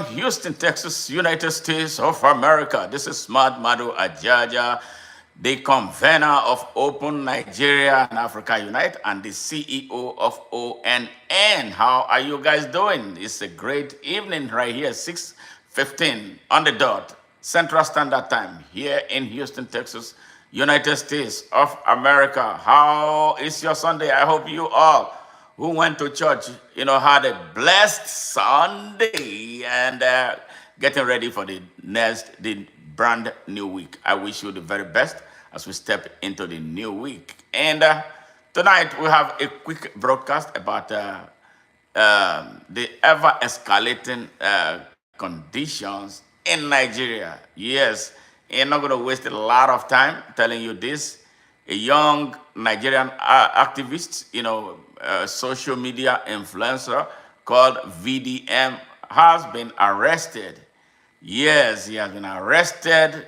Houston, Texas, United States of America. This is Smart Madu Ajaja, the convener of Open Nigeria and Africa Unite and the CEO of ONN. How are you guys doing? It's a great evening right here, 6:15 on the dot, Central Standard Time here in Houston, Texas, United States of America. How is your Sunday? I hope you all who went to church, had a blessed Sunday and getting ready for the brand new week. I wish you the very best as we step into the new week. And tonight we have a quick broadcast about the ever escalating conditions in Nigeria. Yes, I'm not going to waste a lot of time telling you this. A young Nigerian activist, social media influencer called VDM has been arrested. Yes, he has been arrested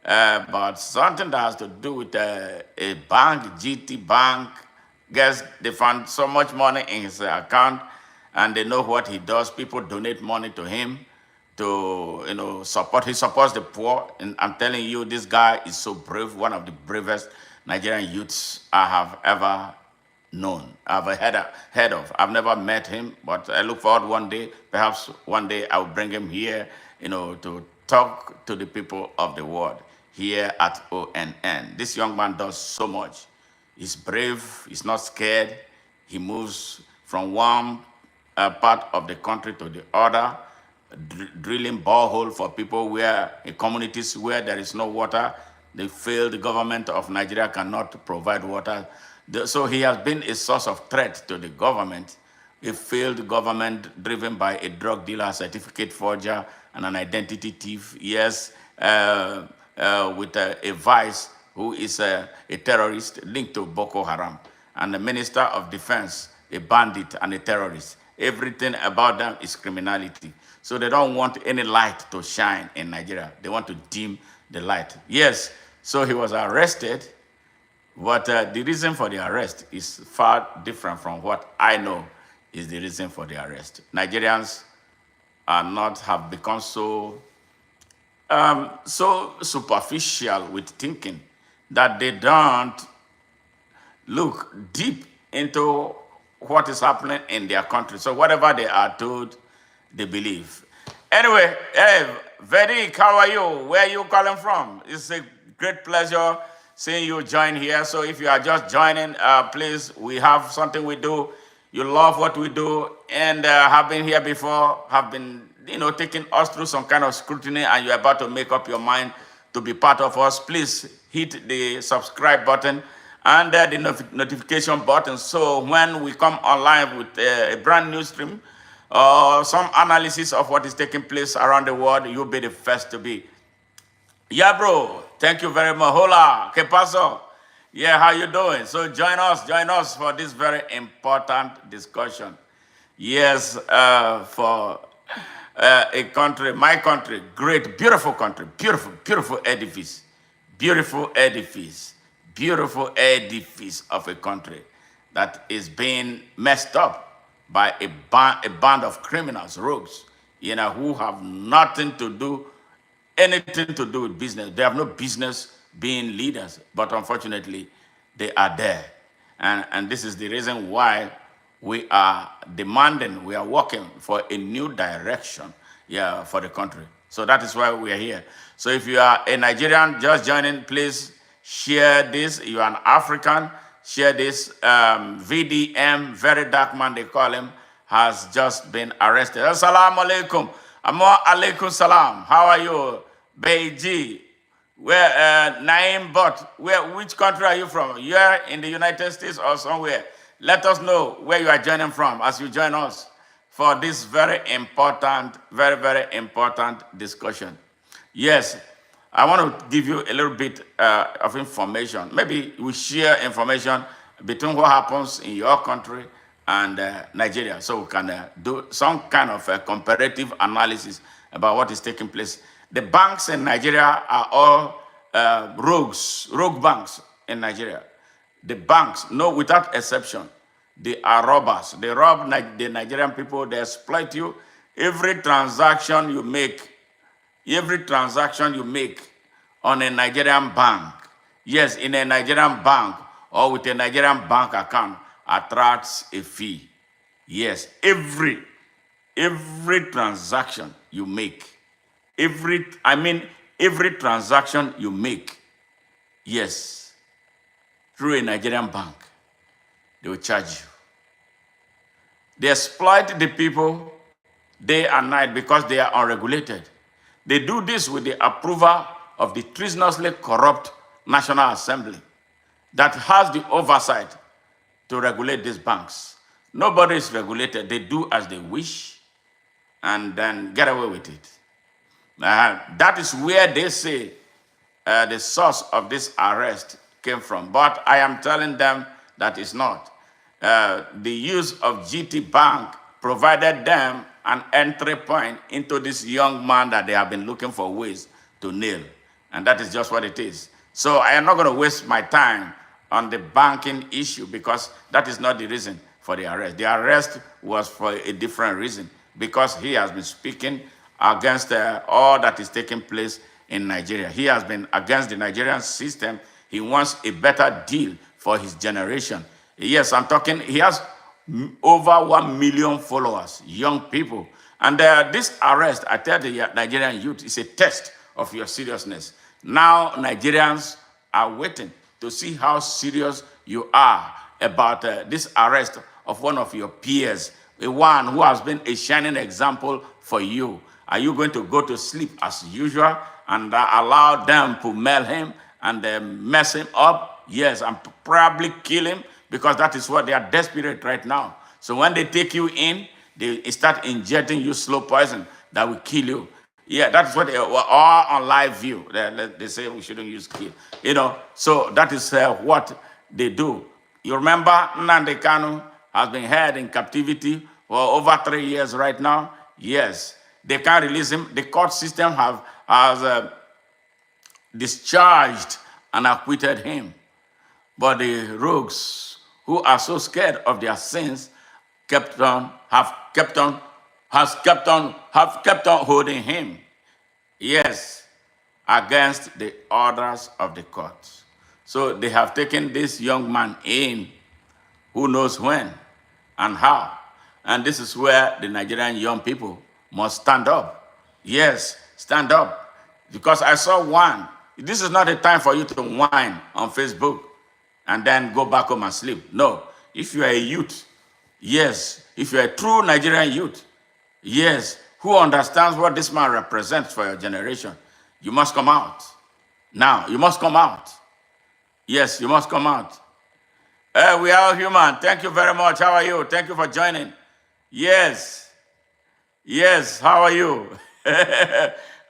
about something that has to do with a bank, GT Bank. Guess they found so much money in his account and they know what he does. People donate money to him to support. He supports the poor, and I'm telling you, this guy is so brave, one of the bravest Nigerian youths I have ever known, I've heard of. I've never met him, but I look forward one day, perhaps one day I'll bring him here, to talk to the people of the world here at ONN. This young man does so much. He's brave, he's not scared. He moves from one part of the country to the other, drilling borehole for people in communities where there is no water. They feel the government of Nigeria cannot provide water. So he has been a source of threat to the government. A failed government driven by a drug dealer, certificate forger, and an identity thief. Yes, with a vice who is a terrorist linked to Boko Haram. And the Minister of Defense, a bandit and a terrorist. Everything about them is criminality. So they don't want any light to shine in Nigeria. They want to dim the light. Yes, so he was arrested, but the reason for the arrest is far different from what I know is the reason for the arrest. Nigerians have become so superficial with thinking that they don't look deep into what is happening in their country. So whatever they are told, they believe. Anyway, hey, Vedic, how are you? Where are you calling from? It's a great pleasure seeing you join here. So if you are just joining, please, we have something we do. You love what we do and have been here before, have been, taking us through some kind of scrutiny, and you're about to make up your mind to be part of us. Please hit the subscribe button and the notification button. So when we come online with a brand new stream, some analysis of what is taking place around the world, you'll be the first to be. Yeah, bro. Thank you very much. Hola, ¿qué pasó? Yeah, how you doing? So join us for this very important discussion. Yes, for a country, my country, great, beautiful country, beautiful edifice, beautiful edifice, beautiful edifice of a country that is being messed up by a band of criminals, rogues, who have anything to do with business. They have no business being leaders, but unfortunately, they are there. And this is the reason why we are demanding, we are working for a new direction, for the country. So that is why we are here. So if you are a Nigerian just joining, please share this. You are an African, share this. VDM, very dark man they call him, has just been arrested. Assalamu alaikum. Amma alaikum salam. How are you? Beiji. Where Naim Bot, which country are you from? You are in the United States or somewhere? Let us know where you are joining from as you join us for this very important, very important discussion. Yes, I want to give you a little bit of information. Maybe we share information between what happens in your country and Nigeria, so we can do some kind of a comparative analysis about what is taking place. The banks in Nigeria are all rogue banks in Nigeria. The banks, no, without exception, they are robbers. They rob the Nigerian people, they exploit you. every transaction you make, on a Nigerian bank, yes, in a Nigerian bank or with a Nigerian bank account, attracts a fee. Yes, every transaction you make, every transaction you make, yes, through a Nigerian bank, they will charge you. They exploit the people day and night because they are unregulated. They do this with the approval of the treasonously corrupt National Assembly that has the oversight to regulate these banks. Nobody is regulated. They do as they wish and then get away with it. That is where they say the source of this arrest came from. But I am telling them that it's not. The use of GT Bank provided them an entry point into this young man that they have been looking for ways to nail. And that is just what it is. So I am not going to waste my time on the banking issue because that is not the reason for the arrest. The arrest was for a different reason because he has been speaking against all that is taking place in Nigeria. He has been against the Nigerian system. He wants a better deal for his generation. Yes, I'm talking, he has over 1 million followers, young people. And this arrest, I tell the Nigerian youth, is a test of your seriousness. Now Nigerians are waiting to see how serious you are about this arrest of one of your peers, the one who has been a shining example for you. Are you going to go to sleep as usual and allow them to mail him and mess him up? Yes, and probably kill him, because that is what they are desperate right now. So when they take you in, they start injecting you slow poison that will kill you. Yeah, that's what they are on live view. They say we shouldn't use kill. So that is what they do. You remember Nnamdi Kanu has been held in captivity for over 3 years right now? Yes. They can't release him. The court system has discharged and acquitted him. But the rogues who are so scared of their sins have kept on holding him. Yes, against the orders of the court. So they have taken this young man in, who knows when and how. And this is where the Nigerian young people must stand up. Yes, stand up. Because I saw one. This is not a time for you to whine on Facebook and then go back home and sleep. No. If you are a youth, yes, if you're a true Nigerian youth, yes, who understands what this man represents for your generation, you must come out. Now, you must come out. Yes, you must come out. We are all human. Thank you very much. How are you? Thank you for joining. Yes. Yes, how are you?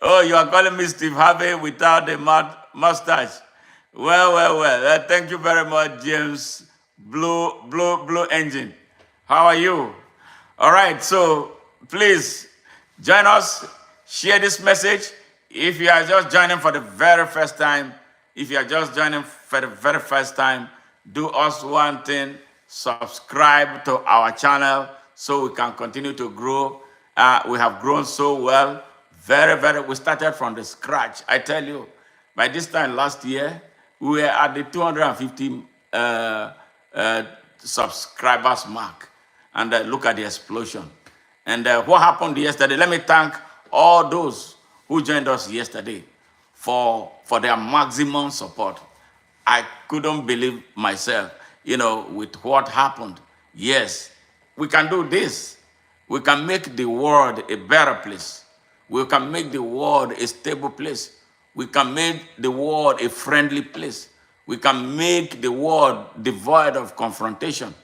Oh, you are calling me Steve Harvey without a mustache. Well. Thank you very much, James Blue Engine. How are you? All right, so please join us. Share this message. If you are just joining for the very first time, do us one thing: subscribe to our channel so we can continue to grow. We have grown so well. We started from the scratch. I tell you, by this time last year, we were at the 250 subscribers mark. And look at the explosion. And what happened yesterday? Let me thank all those who joined us yesterday for their maximum support. I couldn't believe myself, with what happened. Yes, we can do this. We can make the world a better place. We can make the world a stable place. We can make the world a friendly place. We can make the world devoid of confrontation.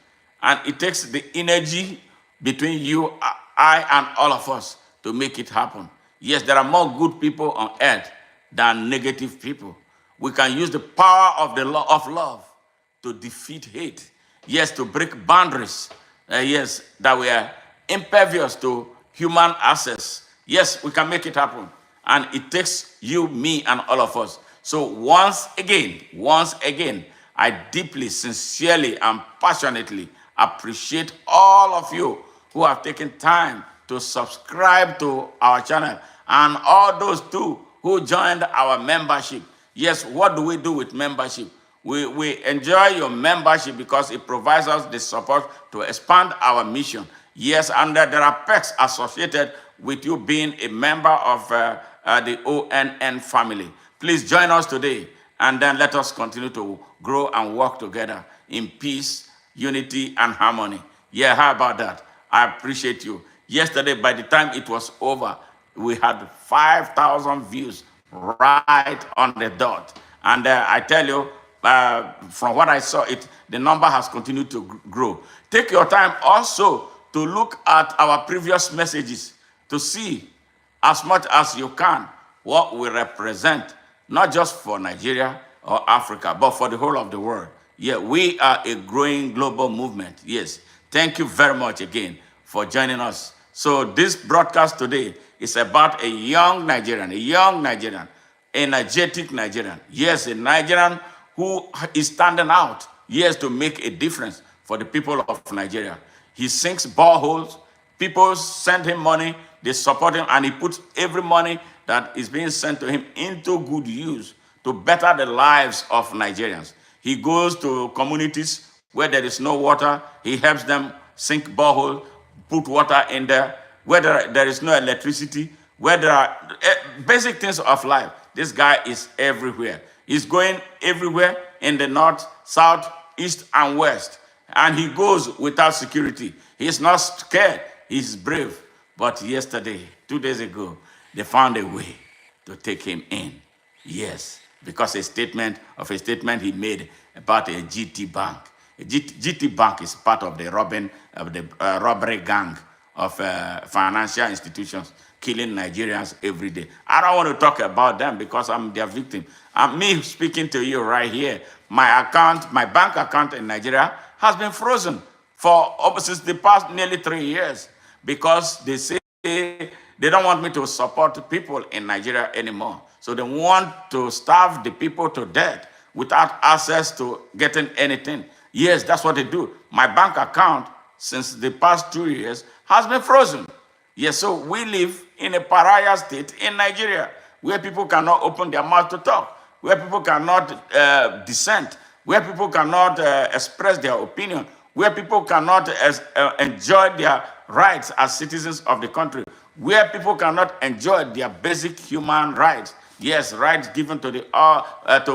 And it takes the energy between you, I, and all of us to make it happen. Yes, there are more good people on earth than negative people. We can use the power of the law of love to defeat hate. Yes, to break boundaries. Yes, that we are impervious to human access. Yes, we can make it happen. And it takes you, me, and all of us. So once again, I deeply, sincerely, and passionately appreciate all of you who have taken time to subscribe to our channel. And all those too who joined our membership. Yes, what do we do with membership? We enjoy your membership because it provides us the support to expand our mission. Yes, and there are perks associated with you being a member of the ONN family. Please join us today, and then let us continue to grow and work together in peace, unity, and harmony. Yeah, how about that? I appreciate you. Yesterday, by the time it was over, we had 5,000 views right on the dot. And I tell you, from what I saw, the number has continued to grow. Take your time also to look at our previous messages to see as much as you can what we represent, not just for Nigeria or Africa, but for the whole of the world. Yeah, we are a growing global movement. Yes. Thank you very much again for joining us. So this broadcast today is about a young Nigerian, energetic Nigerian. Yes, a Nigerian who is standing out, yes, to make a difference for the people of Nigeria. He sinks boreholes, people send him money, they support him, and he puts every money that is being sent to him into good use to better the lives of Nigerians. He goes to communities where there is no water, he helps them sink borehole, put water in there, where there is no electricity, where there are basic things of life. This guy is everywhere. He's going everywhere in the north, south, east, and west. And he goes without security. He's not scared. He's brave. But yesterday, 2 days ago, they found a way to take him in. Yes, because a statement he made about a GT Bank. A GT Bank is part of the robbery gang of financial institutions killing Nigerians every day. I don't want to talk about them because I'm their victim. Me speaking to you right here, my bank account in Nigeria has been frozen since the past nearly 3 years because they say they don't want me to support people in Nigeria anymore. So they want to starve the people to death without access to getting anything. Yes, that's what they do. My bank account, since the past 2 years, has been frozen. Yes, so we live in a pariah state in Nigeria, where people cannot open their mouth to talk, where people cannot dissent, where people cannot express their opinion, where people cannot enjoy their rights as citizens of the country, where people cannot enjoy their basic human rights. Yes, rights given to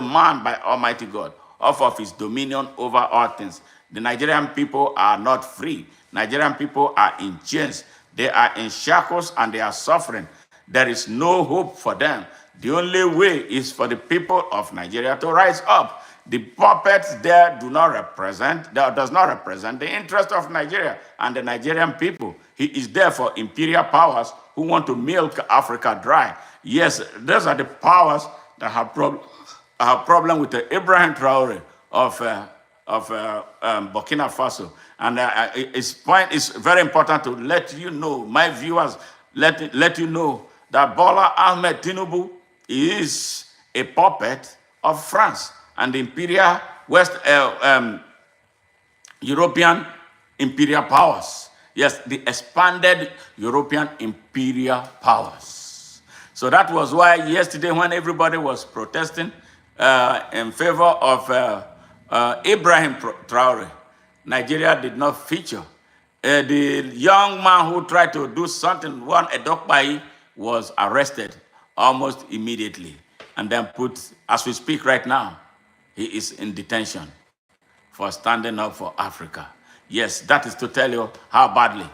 man by Almighty God, of his dominion over all things. The Nigerian people are not free. Nigerian people are in chains. They are in shackles and they are suffering. There is no hope for them. The only way is for the people of Nigeria to rise up. The puppets there does not represent the interest of Nigeria and the Nigerian people. He is there for imperial powers who want to milk Africa dry. Yes, those are the powers that have problem with the Ibrahim Traore of Burkina Faso. And his point is very important to let you know, my viewers, let you know that Bola Ahmed Tinubu is a puppet of France and the imperial European imperial powers. Yes, the expanded European imperial powers. So that was why yesterday when everybody was protesting in favor of Ibrahim Traore, Nigeria did not feature. The young man who tried to do something, one Edokpai, was arrested almost immediately and then put, as we speak right now, he is in detention for standing up for Africa. Yes, that is to tell you how badly.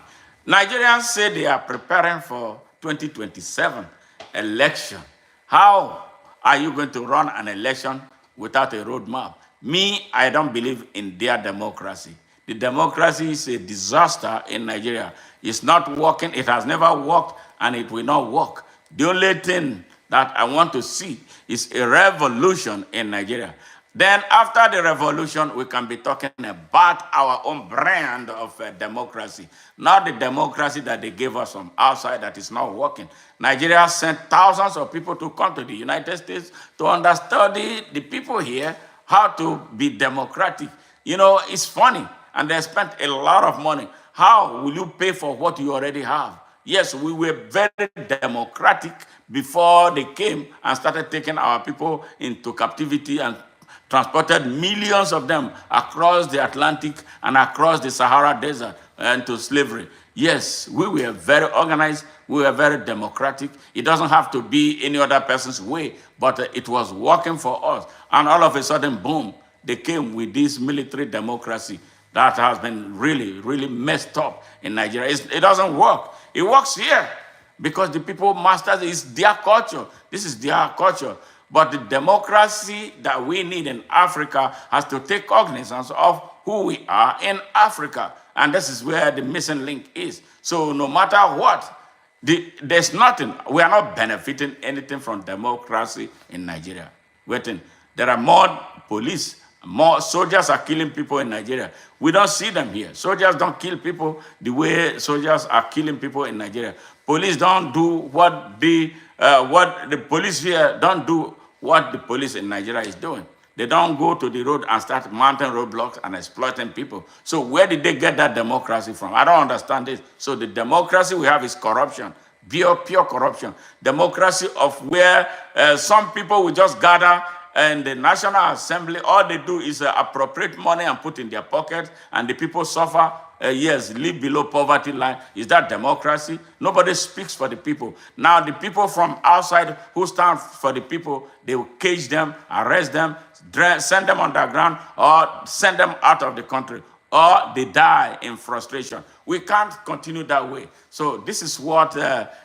Nigerians say they are preparing for 2027 election. How are you going to run an election without a roadmap? Me, I don't believe in their democracy. The democracy is a disaster in Nigeria. It's not working. It has never worked, and it will not work. The only thing that I want to see is a revolution in Nigeria. Then after the revolution, we can be talking about our own brand of democracy, not the democracy that they gave us from outside that is not working. Nigeria sent thousands of people to come to the United States to understudy the people here how to be democratic. You know, it's funny, and they spent a lot of money. How will you pay for what you already have? Yes, we were very democratic before they came and started taking our people into captivity and transported millions of them across the Atlantic and across the Sahara Desert into slavery. Yes, we were very organized, we were very democratic. It doesn't have to be any other person's way, but it was working for us. And all of a sudden, boom, they came with this military democracy that has been really, really messed up in Nigeria. It doesn't work. It works here because the people masters is their culture. This is their culture. But the democracy that we need in Africa has to take cognizance of who we are in Africa. And this is where the missing link is. So no matter what, there's nothing. We are not benefiting anything from democracy in Nigeria. Waiting. There are more police, more soldiers are killing people in Nigeria. We don't see them here. Soldiers don't kill people the way soldiers are killing people in Nigeria. Police don't do what the police here don't do what the police in Nigeria is doing. They don't go to the road and start mounting roadblocks and exploiting people. So where did they get that democracy from? I don't understand this. So the democracy we have is corruption, pure corruption. Democracy of where some people will just gather and the National Assembly, all they do is appropriate money and put in their pocket, and the people suffer. Yes, live below poverty line. Is that democracy? Nobody speaks for the people. Now, the people from outside who stand for the people, they will cage them, arrest them, send them underground, or send them out of the country, or they die in frustration. We can't continue that way. So this is what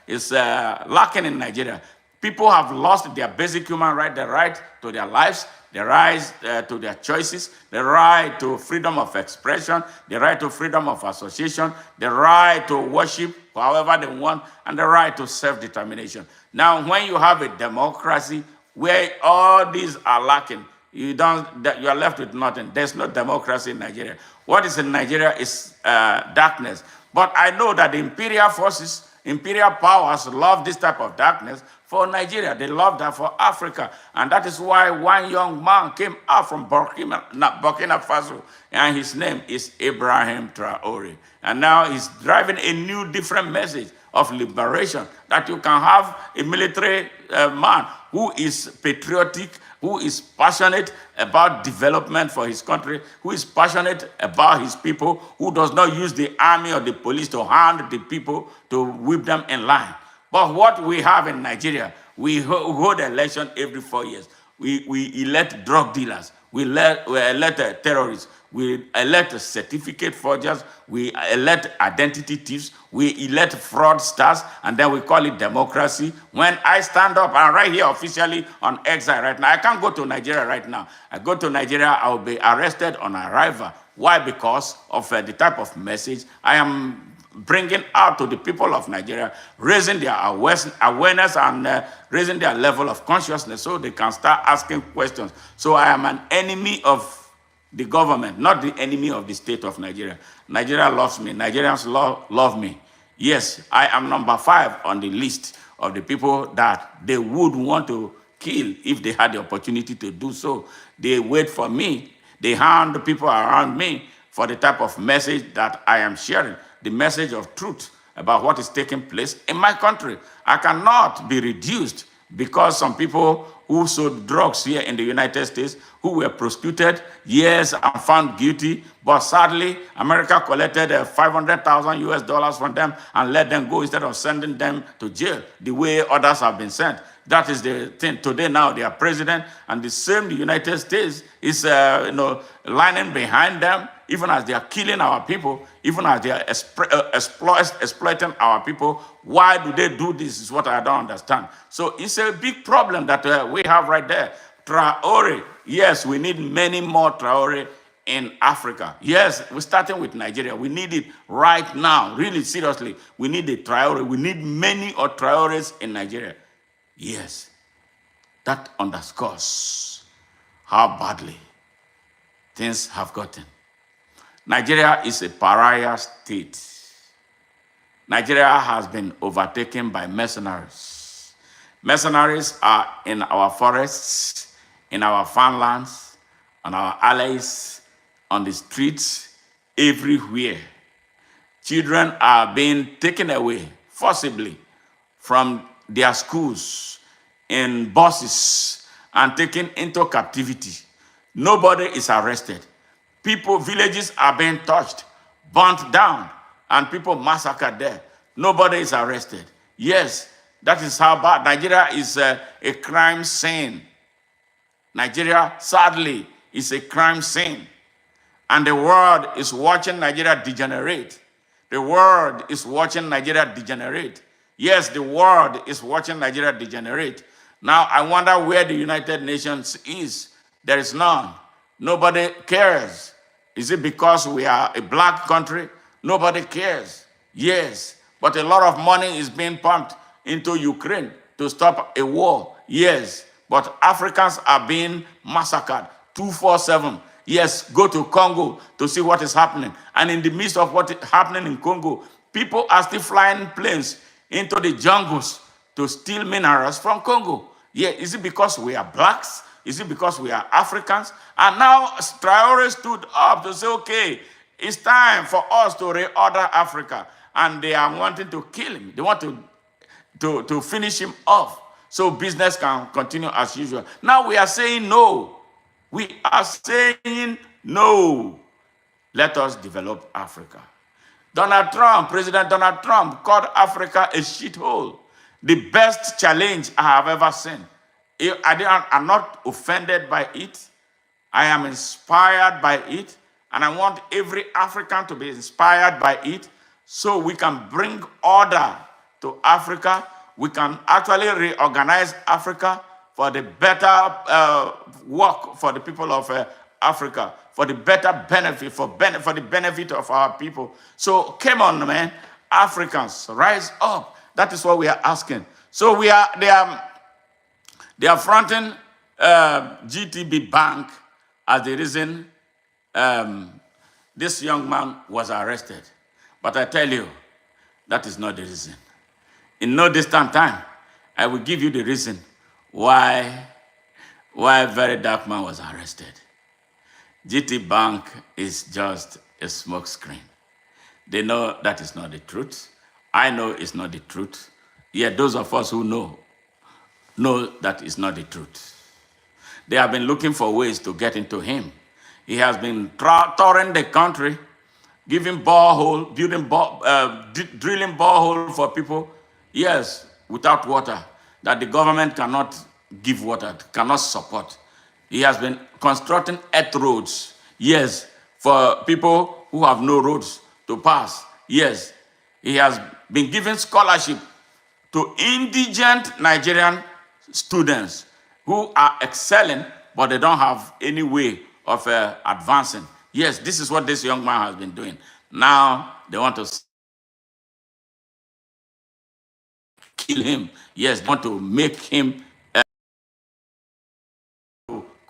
is lacking in Nigeria. People have lost their basic human right, the right to their lives, the right to their choices, the right to freedom of expression, the right to freedom of association, the right to worship however they want, and the right to self-determination. Now, when you have a democracy where all these are lacking, you are left with nothing. There's no democracy in Nigeria. What is in Nigeria is darkness. But I know that the imperial forces, imperial powers love this type of darkness for Nigeria. They love that for Africa. And that is why one young man came out from Burkina Faso, and his name is Ibrahim Traore. And now he's driving a new, different message of liberation, that you can have a military man who is patriotic, who is passionate about development for his country, who is passionate about his people, who does not use the army or the police to hand the people to whip them in line. But what we have in Nigeria, we hold election every 4 years. We elect drug dealers, we elect terrorists, we elect certificate forgers, we elect identity thieves, we elect fraudsters, and then we call it democracy. When I stand up, I'm right here officially on exile right now. I can't go to Nigeria right now. I go to Nigeria, I will be arrested on arrival. Why? Because of the type of message I am bringing out to the people of Nigeria, raising their awareness and raising their level of consciousness so they can start asking questions. So I am an enemy of the government, not the enemy of the state of Nigeria. Nigeria loves me. Nigerians love me. Yes, I am number 5 on the list of the people that they would want to kill if they had the opportunity to do so. They wait for me. They hound the people around me for the type of message that I am sharing, the message of truth about what is taking place in my country. I cannot be reduced because some people who sold drugs here in the United States, who were prosecuted, yes, and found guilty, but sadly, America collected $500,000 US from them and let them go instead of sending them to jail the way others have been sent. That is the thing. Today now they are president, and the same the United States is lining behind them, even as they are killing our people, even as they are exploiting our people. Why do they do this is what I don't understand. So it's a big problem that we have right there. Traore, yes, we need many more Traore in Africa. Yes, we're starting with Nigeria. We need it right now, really seriously. We need a Traore. We need many Traores in Nigeria. Yes, that underscores how badly things have gotten. Nigeria is a pariah state. Nigeria has been overtaken by mercenaries. Mercenaries are in our forests, in our farmlands, on our alleys, on the streets, everywhere. Children are being taken away forcibly from their schools in buses and taken into captivity. Nobody is arrested. People, villages are being touched, burnt down, and people massacred there. Nobody is arrested. Yes, that is how bad. Nigeria is a crime scene. Nigeria, sadly, is a crime scene. And the world is watching Nigeria degenerate. The world is watching Nigeria degenerate. Yes, the world is watching Nigeria degenerate. Now, I wonder where the United Nations is. There is none. Nobody cares. Is it because we are a black country? Nobody cares. Yes, but a lot of money is being pumped into Ukraine to stop a war. Yes, but Africans are being massacred 247. Yes, go to Congo to see what is happening. And in the midst of what is happening in Congo, people are still flying planes into the jungles to steal minerals from Congo. Yeah, is it because we are blacks? Is it because we are Africans? And now Traore stood up to say, okay, it's time for us to reorder Africa. And they are wanting to kill him. They want to finish him off so business can continue as usual. Now we are saying no. We are saying no. Let us develop Africa. President Donald Trump called Africa a shithole. The best challenge I have ever seen. I'm not offended by it. I am inspired by it. And I want every African to be inspired by it so we can bring order to Africa. We can actually reorganize Africa for the better work for the people of Africa, for the better benefit, for the benefit of our people. So come on, man, Africans, rise up. That is what we are asking. So they are fronting GTB Bank as the reason this young man was arrested. But I tell you, that is not the reason. In no distant time, I will give you the reason why Very Dark Man was arrested. GT Bank is just a smokescreen. They know that is not the truth. I know it's not the truth. Yet those of us who know that is not the truth. They have been looking for ways to get into him. He has been touring the country, giving borehole, drilling borehole for people, yes, without water, that the government cannot give water, cannot support. He has been constructing earth roads, yes, for people who have no roads to pass. Yes, he has been giving scholarship to indigent Nigerian students who are excelling, but they don't have any way of advancing. Yes, this is what this young man has been doing. Now they want to kill him. Yes, they want to make him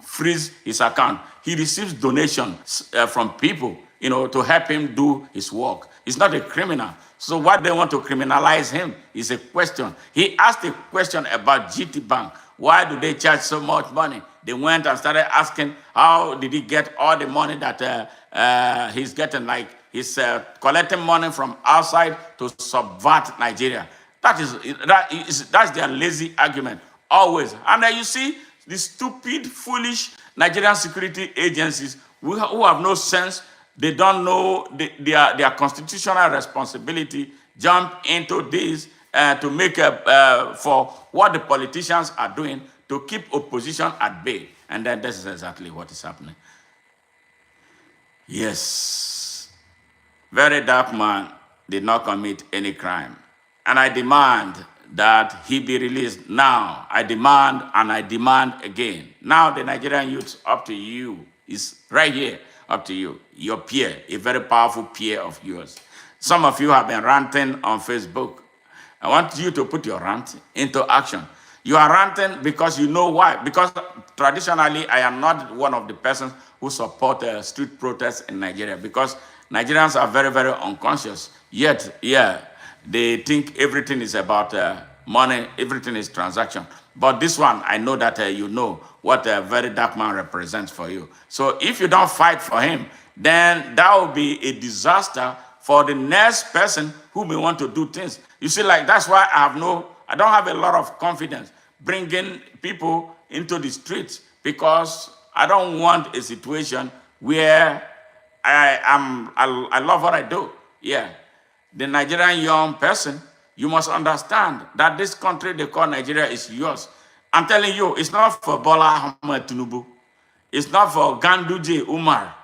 freeze his account. He receives donations from people, to help him do his work. He's not a criminal. So why they want to criminalize him is a question. He asked a question about GT Bank. Why do they charge so much money? They went and started asking, how did he get all the money that he's getting? Like he's collecting money from outside to subvert Nigeria. That's their lazy argument, always. And then you see the stupid, foolish Nigerian security agencies who have no sense. They don't know their constitutional responsibility, jump into this to make for what the politicians are doing to keep opposition at bay. And then this is exactly what is happening. Yes, Very Dark Man did not commit any crime. And I demand that he be released now. I demand and I demand again. Now the Nigerian youth, up to you, is right here, up to you, your peer, a very powerful peer of yours. Some of you have been ranting on Facebook. I want you to put your rant into action. You are ranting because you know why. Because traditionally, I am not one of the persons who support street protests in Nigeria, because Nigerians are very, very unconscious. Yet, yeah, they think everything is about money, everything is transaction. But this one, I know that you know what a Very Dark Man represents for you. So if you don't fight for him, then that will be a disaster for the next person who may want to do things. You see, like that's why I don't have a lot of confidence bringing people into the streets, because I don't want a situation where I love what I do. Yeah. The Nigerian young person, you must understand that this country they call Nigeria is yours. I'm telling you, it's not for Bola Ahmed Tinubu. It's not for Ganduje Umar.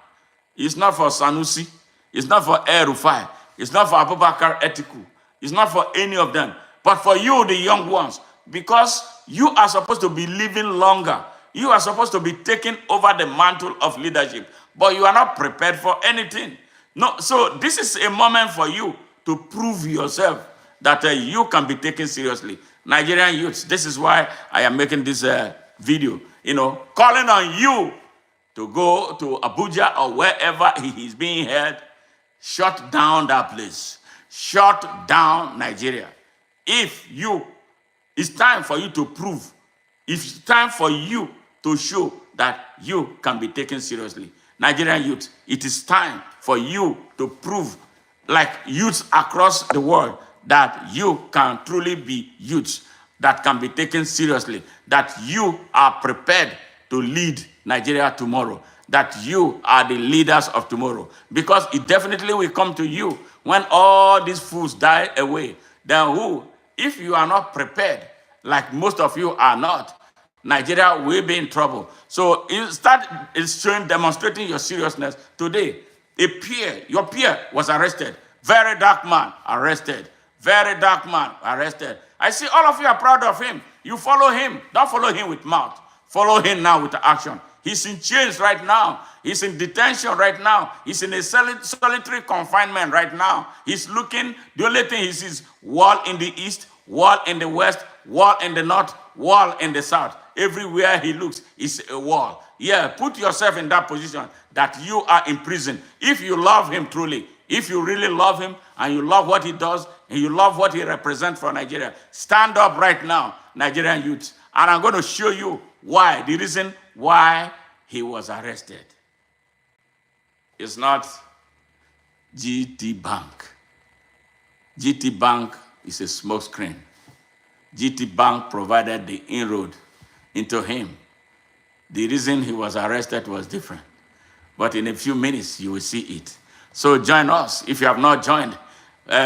It's not for Sanusi. It's not for Rufai. It's not for Abubakar Etiku. It's not for any of them. But for you, the young ones, because you are supposed to be living longer. You are supposed to be taking over the mantle of leadership. But you are not prepared for anything. No, so this is a moment for you to prove yourself that you can be taken seriously. Nigerian youths, this is why I am making this video, calling on you to go to Abuja or wherever he is being held, shut down that place. Shut down Nigeria. It's time for you to prove, it's time for you to show that you can be taken seriously. Nigerian youth, it is time for you to prove, like youths across the world, that you can truly be youths that can be taken seriously, that you are prepared to lead Nigeria tomorrow, that you are the leaders of tomorrow. Because it definitely will come to you when all these fools die away. Then if you are not prepared, like most of you are not, Nigeria will be in trouble. So you start demonstrating your seriousness today. Your peer was arrested. Very dark man arrested. Very dark man arrested. I see all of you are proud of him. You follow him. Don't follow him with mouth. Follow him now with action. He's in chains right now. He's in detention right now. He's in a solitary confinement right now. He's looking, the only thing he sees, wall in the east, wall in the west, wall in the north, wall in the south. Everywhere he looks is a wall. Yeah, put yourself in that position that you are in prison. If you love him truly, if you really love him and you love what he does and you love what he represents for Nigeria, stand up right now, Nigerian youth. And I'm going to show you why, the reason why he was arrested. It's not GT Bank. GT Bank is a smokescreen. GT Bank provided the inroad into him. The reason he was arrested was different. But in a few minutes, you will see it. So join us. If you have not joined,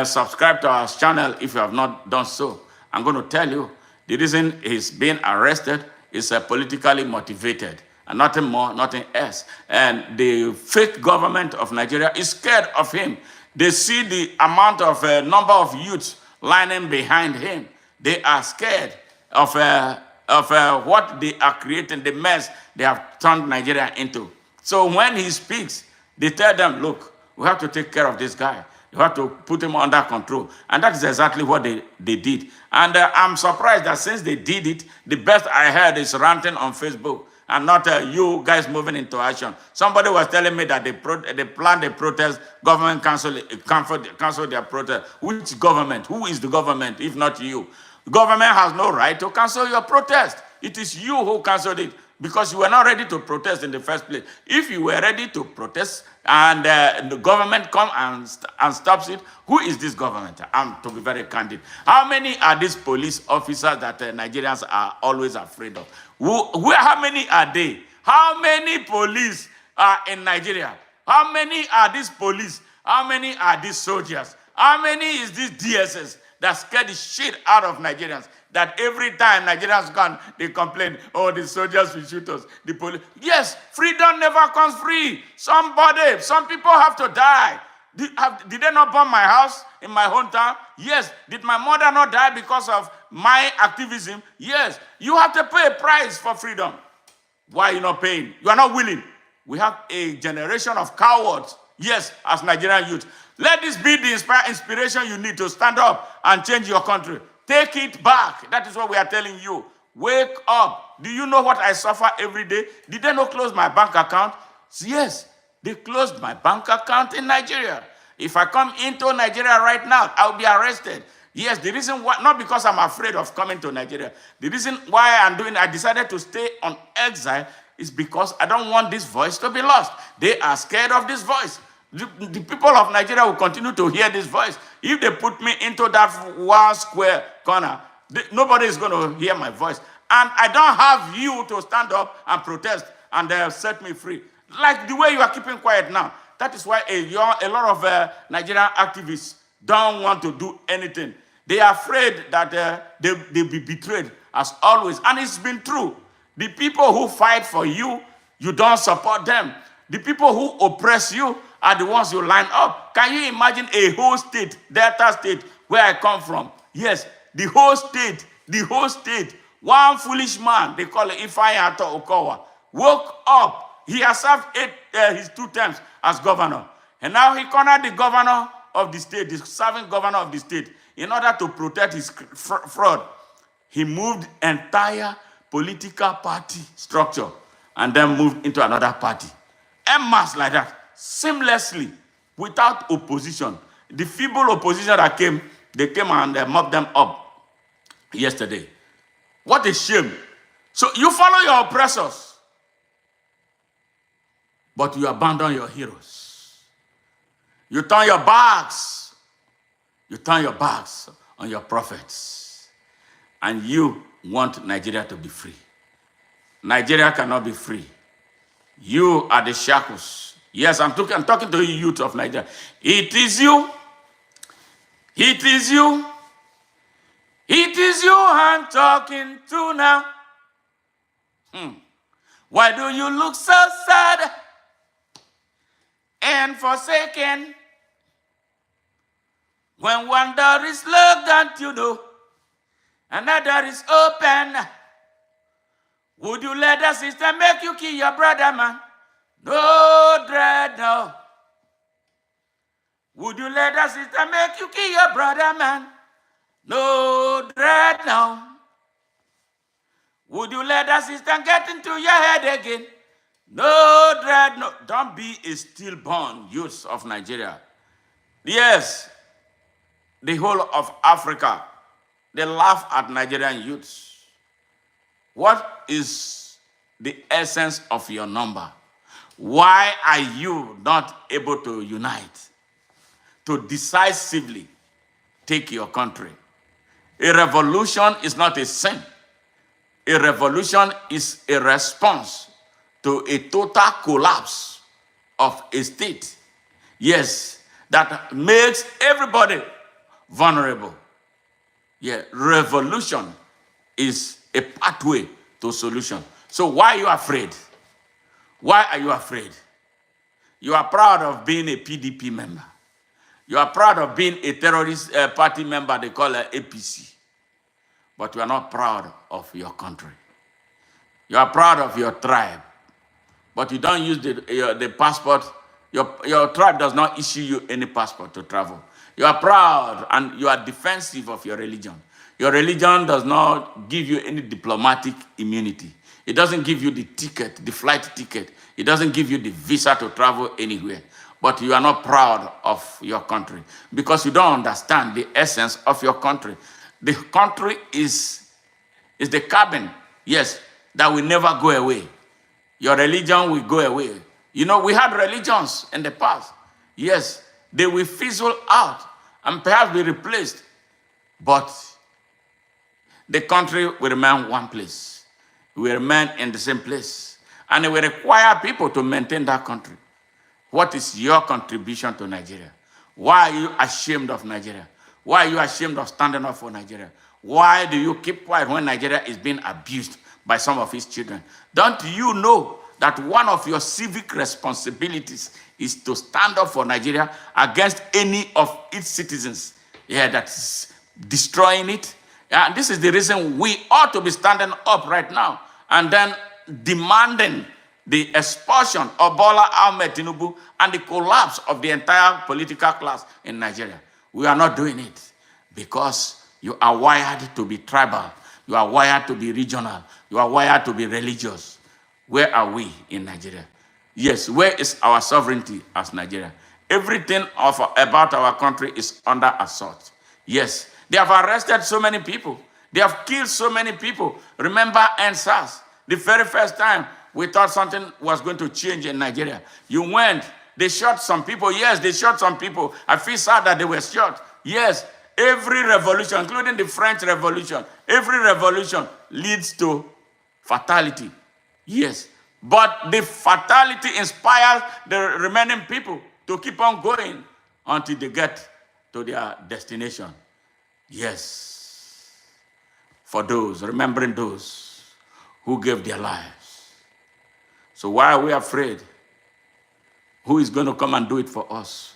subscribe to our channel if you have not done so. I'm going to tell you, the reason he's being arrested is politically motivated. And nothing more, nothing else. And the fake government of Nigeria is scared of him. They see the amount of number of youths lining behind him. They are scared of what they are creating, the mess they have turned Nigeria into. So when he speaks, they tell them, look, we have to take care of this guy. You have to put him under control. And that is exactly what they did. And I'm surprised that since they did it, the best I heard is ranting on Facebook and not you guys moving into action. Somebody was telling me that they planned a protest, government canceled their protest. Which government? Who is the government if not you? The government has no right to cancel your protest. It is you who canceled it because you were not ready to protest in the first place. If you were ready to protest and the government come and stops it, who is this government? I'm to be very candid. How many are these police officers that Nigerians are always afraid of? How many are they? How many police are in Nigeria? How many are these police? How many are these soldiers? How many is this DSS that scared the shit out of Nigerians? That every time Nigerians gone, they complain, oh, the soldiers will shoot us, the police. Yes, freedom never comes free. Some people have to die. Did they not burn my house in my hometown? Yes. Did my mother not die because of my activism? Yes. You have to pay a price for freedom. Why are you not paying? You are not willing. We have a generation of cowards. Yes, as Nigerian youth. Let this be the inspiration you need to stand up and change your country. Take it back. That is what we are telling you. Wake up. Do you know what I suffer every day? Did they not close my bank account? Yes, they closed my bank account in Nigeria. If I come into Nigeria right now, I'll be arrested. Yes, the reason why, not because I'm afraid of coming to Nigeria. The reason why I decided to stay on exile is because I don't want this voice to be lost. They are scared of this voice. The people of Nigeria will continue to hear this voice. If they put me into that one square corner, nobody is going to hear my voice. And I don't have you to stand up and protest and set me free. Like the way you are keeping quiet now. That is why a lot of Nigerian activists don't want to do anything. They are afraid that they'll be betrayed, as always. And it's been true. The people who fight for you, you don't support them. The people who oppress you are the ones you line up. Can you imagine a whole state, Delta State, where I come from? Yes, the whole state, one foolish man, they call it Ifeanyi Okowa, woke up. He has served his 2 terms as governor. And now he cornered the governor of the state, the serving governor of the state, in order to protect his fraud. He moved entire political party structure and then moved into another party. En masse like that, seamlessly, without opposition. The feeble opposition that came, they came and mopped them up yesterday. What a shame. So you follow your oppressors, but you abandon your heroes. You turn your backs. You turn your backs on your prophets. And you want Nigeria to be free. Nigeria cannot be free. You are the shackles. Yes, I'm talking to you, youth of Nigeria. It is you. It is you. It is you I'm talking to now. Why do you look so sad and forsaken? When one door is locked, don't you know another is open? Would you let the system make you kill your brother, man? No dread, no. Would you let the system make you kill your brother, man? No dread, no. Would you let the system get into your head again? No dread, no. Don't be a stillborn youth of Nigeria. Yes, the whole of Africa, they laugh at Nigerian youths. What is the essence of your number? Why are you not able to unite, to decisively take your country? A revolution is not a sin. A revolution is a response to a total collapse of a state. Yes, that makes everybody vulnerable. Yeah, revolution is a pathway to solution. So why are you afraid? Why are you afraid? You are proud of being a PDP member. You are proud of being a terrorist party member, they call it APC. But you are not proud of your country. You are proud of your tribe. But you don't use the passport. Your tribe does not issue you any passport to travel. You are proud and you are defensive of your religion. Your religion does not give you any diplomatic immunity. It doesn't give you the ticket, the flight ticket. It doesn't give you the visa to travel anywhere. But you are not proud of your country because you don't understand the essence of your country. The country is the cabin, yes, that will never go away. Your religion will go away. You know, we had religions in the past. Yes, they will fizzle out and perhaps be replaced. But the country will remain one place. It will remain in the same place. And it will require people to maintain that country. What is your contribution to Nigeria? Why are you ashamed of Nigeria? Why are you ashamed of standing up for Nigeria? Why do you keep quiet when Nigeria is being abused by some of its children? Don't you know that one of your civic responsibilities is to stand up for Nigeria against any of its citizens that's destroying it? And this is the reason we ought to be standing up right now and then demanding the expulsion of Bola, Ahmed, Tinubu, and the collapse of the entire political class in Nigeria. We are not doing it because you are wired to be tribal. You are wired to be regional. You are wired to be religious. Where are we in Nigeria? Yes, where is our sovereignty as Nigeria? Everything about our country is under assault. Yes, they have arrested so many people. They have killed so many people. Remember NSAS, the very first time we thought something was going to change in Nigeria. You went, They shot some people. Yes, they shot some people. I feel sad that they were shot. Yes, every revolution, including the French Revolution, every revolution leads to fatality. Yes, but the fatality inspires the remaining people to keep on going until they get to their destination. Yes, for those, remembering those who gave their lives. So why are we afraid? Who is going to come and do it for us?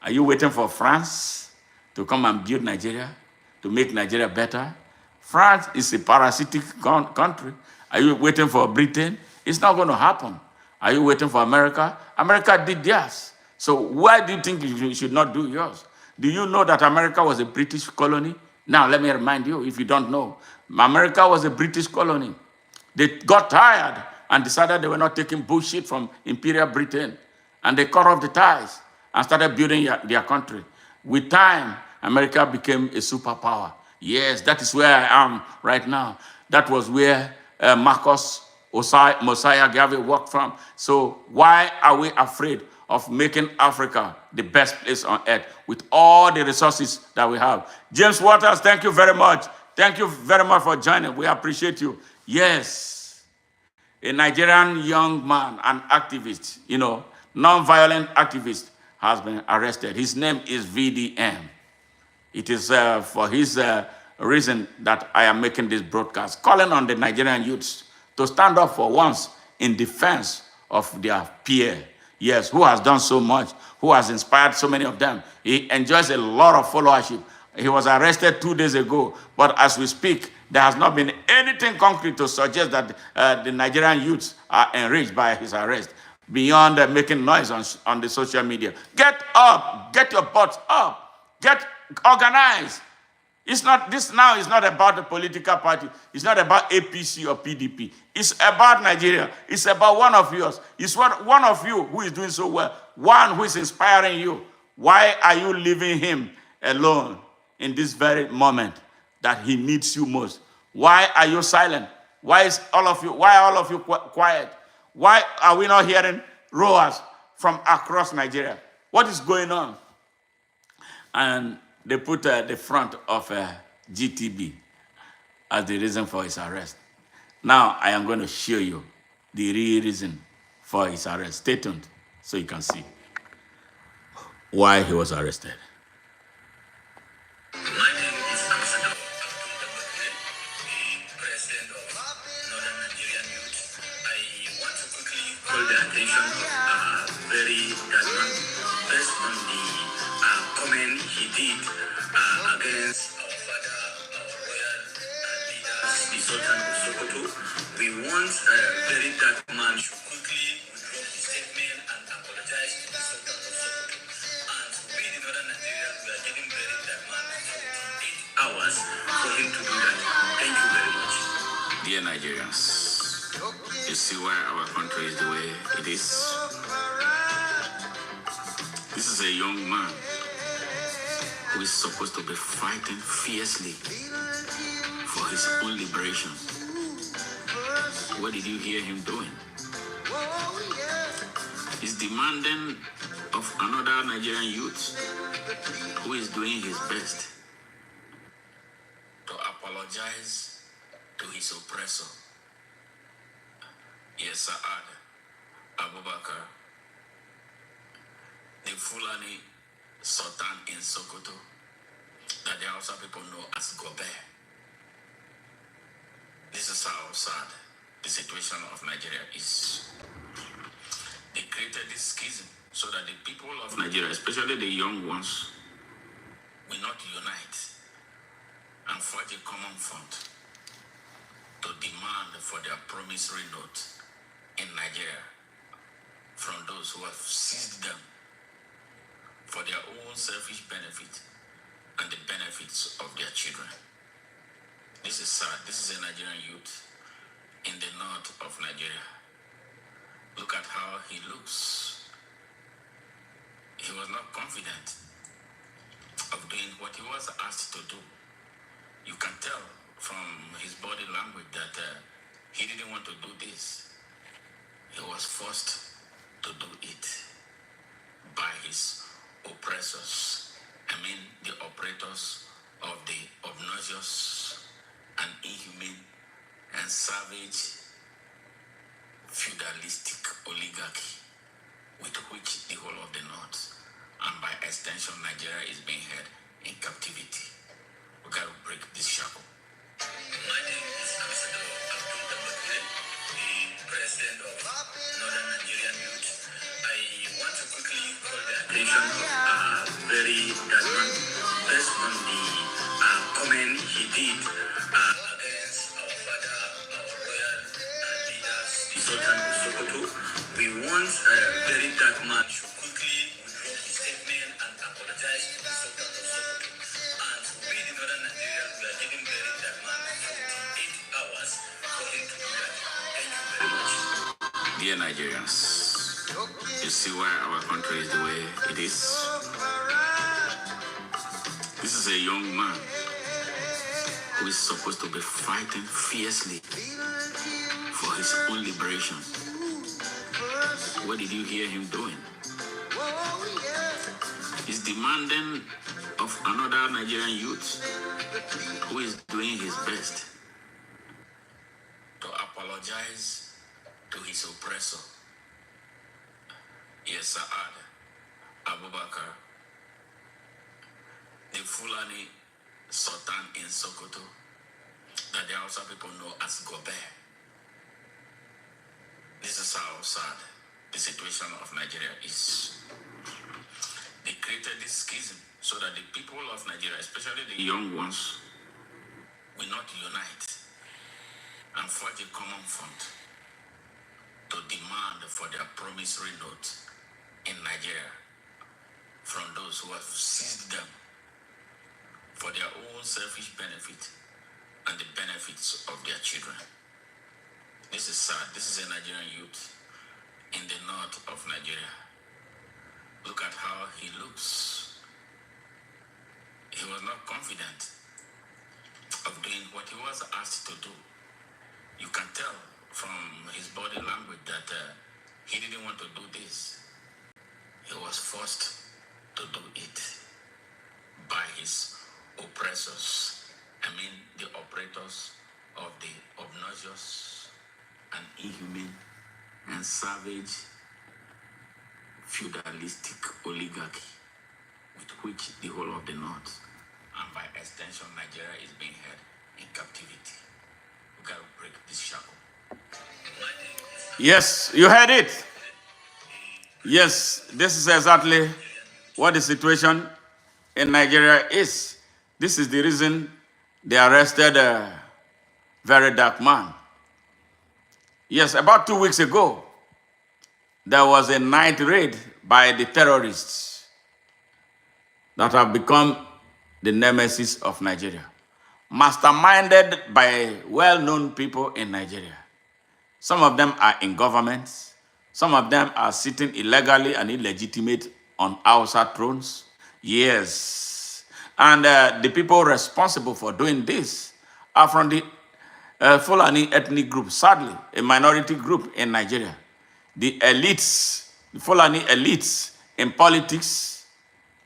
Are you waiting for France to come and build Nigeria, to make Nigeria better? France is a parasitic country. Are you waiting for Britain? It's not going to happen. Are you waiting for America? America did theirs. So why do you think you should not do yours? Do you know that America was a British colony? Now, let me remind you, if you don't know, America was a British colony. They got tired and decided they were not taking bullshit from Imperial Britain. And they cut off the ties and started building their country. With time, America became a superpower. Yes, that is where I am right now. That was where Marcus Mosiah Garvey worked from. So why are we afraid of making Africa the best place on earth with all the resources that we have? James Waters, thank you very much. Thank you very much for joining. We appreciate you. Yes, a Nigerian young man, an activist, non-violent activist, has been arrested. His name is VDM. It is for his reason that I am making this broadcast, calling on the Nigerian youths to stand up for once in defense of their peer. Yes, who has done so much, who has inspired so many of them. He enjoys a lot of followership. He was arrested 2 days ago, but as we speak, there has not been anything concrete to suggest that the Nigerian youths are enraged by his arrest, beyond making noise on the social media. Get up, get your butts up, get organized. This now is not about the political party. It's not about APC or PDP. It's about Nigeria. It's about one of yours. It's one of you who is doing so well, one who is inspiring you. Why are you leaving him alone in this very moment that he needs you most? Why are you silent? Why are all of you quiet? Why are we not hearing roars from across Nigeria? What is going on? And they put the front of GTB as the reason for his arrest. Now I am going to show you the real reason for his arrest. Stay tuned so you can see why he was arrested. My name is Ambassador the president of Northern Nigerian Youth. I want to quickly call the attention of very that man based on the comment he did against our father, our royal leaders, the Sultan of Sokoto. We want very that man should quickly withdraw his statement and apologize to the Sultan of Sokoto. And we in Northern Nigeria, we are giving very that man 48 hours for him to do that. Thank you very much. Dear Nigerians, you see why our country is the way it is? This is a young man who is supposed to be fighting fiercely for his own liberation. What did you hear him doing? He's demanding of another Nigerian youth who is doing his best to apologize to his oppressor. Yes, Saad Abubakar, the Fulani Sultan in Sokoto, that the Hausa people know as Gobe. This is how sad the situation of Nigeria is. They created this schism so that the people of Nigeria, especially the young ones, will not unite and forge a common front to demand for their promissory note in Nigeria from those who have seized them for their own selfish benefit and the benefits of their children. This is sad. This is a Nigerian youth in the north of Nigeria. Look at how he looks. He was not confident of doing what he was asked to do. You can tell from his body language that he didn't want to do this. He was forced to do it. by his oppressors. I mean the operators of the obnoxious and inhumane and savage feudalistic oligarchy with which the whole of the North, and by extension Nigeria, is being held in captivity. We got to break this shackle. My name is Ambassador Abdul, the president of Northern Nigerian Youth. I want to quickly call the attention of a very bad man based on the comment he did against our father, our royal leaders, the Sultan of Sokoto. We want a very dark man should quickly withdraw his statement and apologize to the Sultan of Sokoto. And we, the Northern Nigerians, we are giving very dark man 48 hours for him to do that. Thank you very much. Dear Nigerians, you see why our country is the way it is? This is a young man who is supposed to be fighting fiercely for his own liberation. What did you hear him doing? He's demanding of another Nigerian youth who is doing his best to apologize to his oppressor. Yes, Saad Abubakar, the Fulani Sultan in Sokoto, that the Hausa people know as Gobe. This is how sad the situation of Nigeria is. They created this schism so that the people of Nigeria, especially the young ones, will not unite and forge a common front to demand for their promissory note in Nigeria from those who have seized them for their own selfish benefit and the benefits of their children. This is sad. This is a Nigerian youth in the north of Nigeria. Look at how he looks. He was not confident of doing what he was asked to do. You can tell from his body language that he didn't want to do this. He was forced to do it by his oppressors. I mean the operators of the obnoxious and inhumane and savage feudalistic oligarchy with which the whole of the North, and by extension Nigeria, is being held in captivity. We got to break this shackle. Yes, you heard it. Yes, this is exactly what the situation in Nigeria is. This is the reason they arrested a very dark man. Yes, about 2 weeks ago, there was a night raid by the terrorists that have become the nemesis of Nigeria, masterminded by well-known people in Nigeria. Some of them are in government. Some of them are sitting illegally and illegitimate on Hausa thrones. Yes. And the people responsible for doing this are from the Fulani ethnic group, sadly, a minority group in Nigeria. The elites, the Fulani elites in politics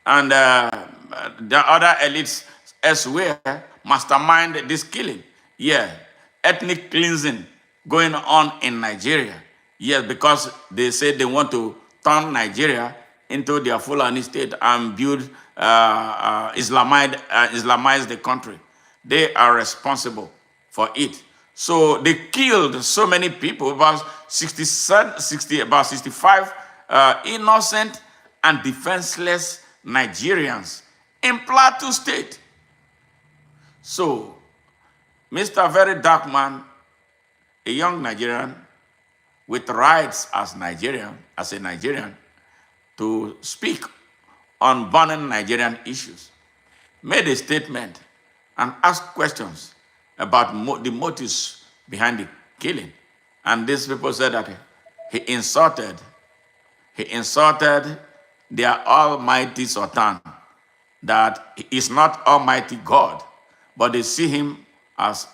and the other elites elsewhere mastermind this killing. Yeah, ethnic cleansing going on in Nigeria. Yes, because they say they want to turn Nigeria into their Fulani state and build, Islamize the country. They are responsible for it. So they killed so many people, about 65 innocent and defenseless Nigerians in Plateau State. So, Mr. Very Dark Man, a young Nigerian with rights as a Nigerian, to speak on burning Nigerian issues, made a statement and asked questions about the motives behind the killing. And these people said that he insulted their almighty Sultan, that he is not Almighty God, but they see him as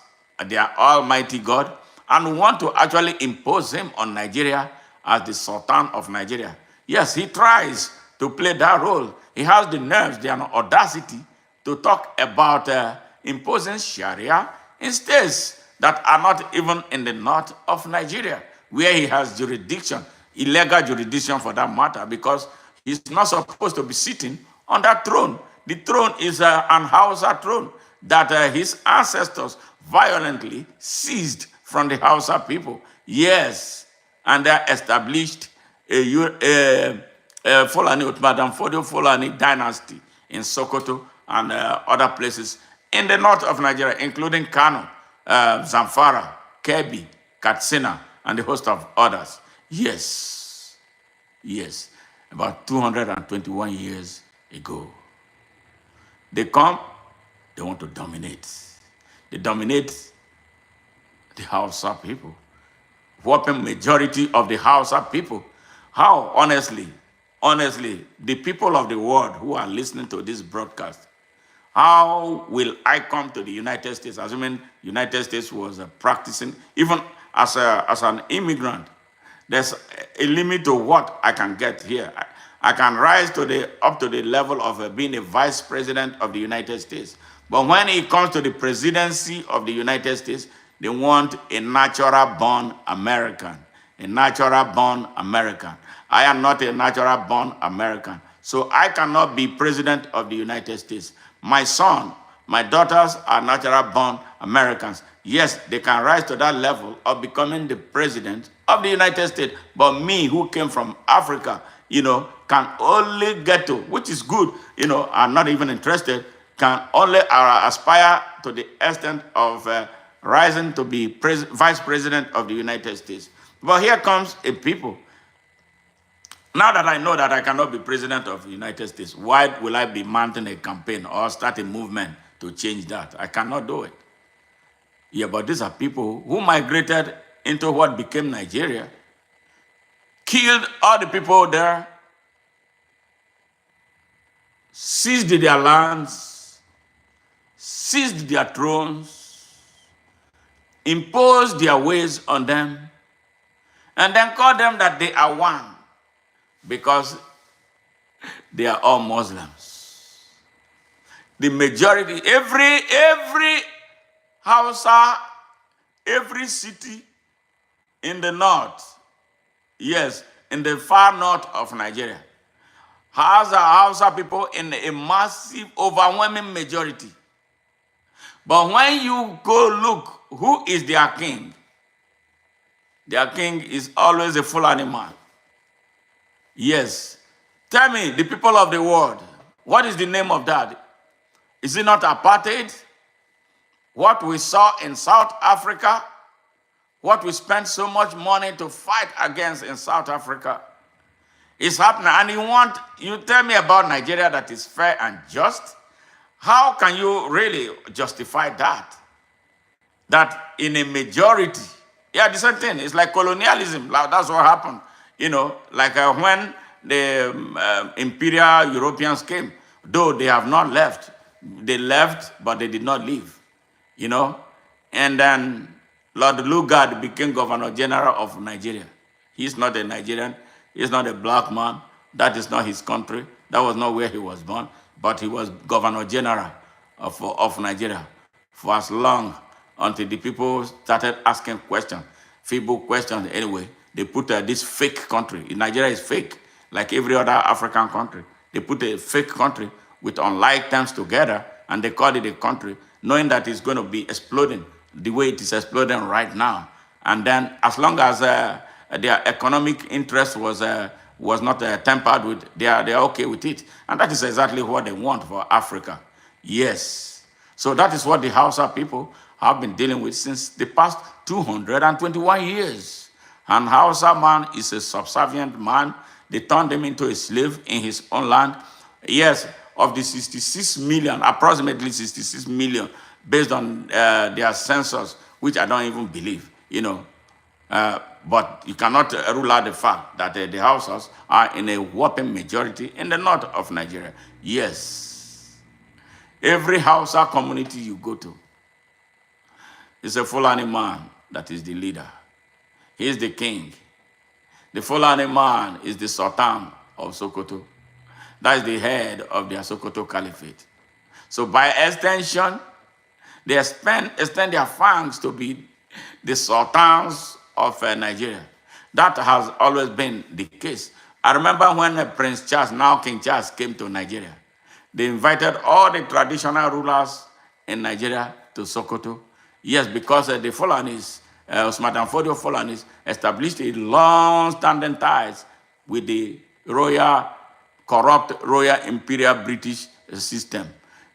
their almighty God and want to actually impose him on Nigeria as the Sultan of Nigeria. Yes, he tries to play that role. He has the nerves, the audacity to talk about imposing Sharia in states that are not even in the north of Nigeria, where he has jurisdiction, illegal jurisdiction for that matter, because he's not supposed to be sitting on that throne. The throne is an Hausa throne that his ancestors violently seized from the Hausa people. Yes, and they established a Fulani Othman Danfodio-Fulani dynasty in Sokoto and other places in the north of Nigeria, including Kano, Zamfara, Kebbi, Katsina, and the host of others. Yes, yes, about 221 years ago. They come, they want to dominate. They dominate the Hausa people. Whopping majority of the Hausa people. How, honestly, the people of the world who are listening to this broadcast, how will I come to the United States, assuming United States was practicing, even as an immigrant, there's a limit to what I can get here. I can rise up to the level of being a vice president of the United States. But when it comes to the presidency of the United States, they want a natural-born American. A natural-born American. I am not a natural-born American. So I cannot be president of the United States. My son, my daughters are natural-born Americans. Yes, they can rise to that level of becoming the president of the United States. But me, who came from Africa, can only get to, which is good, I'm not even interested, can only aspire to the extent of rising to be vice president of the United States. But here comes a people. Now that I know that I cannot be president of the United States, why will I be mounting a campaign or start a movement to change that? I cannot do it. Yeah, but these are people who migrated into what became Nigeria, killed all the people there, seized their lands, seized their thrones, imposed their ways on them, and then called them that they are one because they are all Muslims. The majority, every Hausa, every city in the north, yes, in the far north of Nigeria, has a Hausa people in a massive, overwhelming majority. But when you go look, who is their king? Their king is always a Fulani man. Yes. Tell me, the people of the world, what is the name of that? Is it not apartheid? What we saw in South Africa, what we spent so much money to fight against in South Africa, is happening. And you tell me about Nigeria that is fair and just? How can you really justify that? That in a majority, yeah, the same thing. It's like colonialism. That's what happened. Like when the imperial Europeans came, though they have not left. They left, but they did not leave. And then Lord Lugard became Governor General of Nigeria. He's not a Nigerian. He's not a black man. That is not his country. That was not where he was born. But he was Governor General of Nigeria for as long until the people started asking questions, feeble questions anyway. They put this fake country. Nigeria is fake, like every other African country. They put a fake country with unlike terms together, and they called it a country, knowing that it's going to be exploding the way it is exploding right now. And then as long as their economic interest was not tempered with, they are okay with it. And that is exactly what they want for Africa. Yes. So that is what the Hausa people have been dealing with since the past 221 years. And Hausa man is a subservient man. They turned him into a slave in his own land. Yes, of the 66 million, approximately 66 million, based on their census, which I don't even believe, but you cannot rule out the fact that the Hausas are in a whopping majority in the north of Nigeria. Yes. Every Hausa community you go to is a Fulani man that is the leader. He is the king. The Fulani man is the Sultan of Sokoto. That is the head of their Sokoto Caliphate. So by extension, they extend their fangs to be the sultans of Nigeria. That has always been the case. I remember when Prince Charles, now King Charles, came to Nigeria. They invited all the traditional rulers in Nigeria to Sokoto. Yes, because the Fulanis, Danfodio-Fulani, established a long-standing ties with the corrupt royal imperial British system.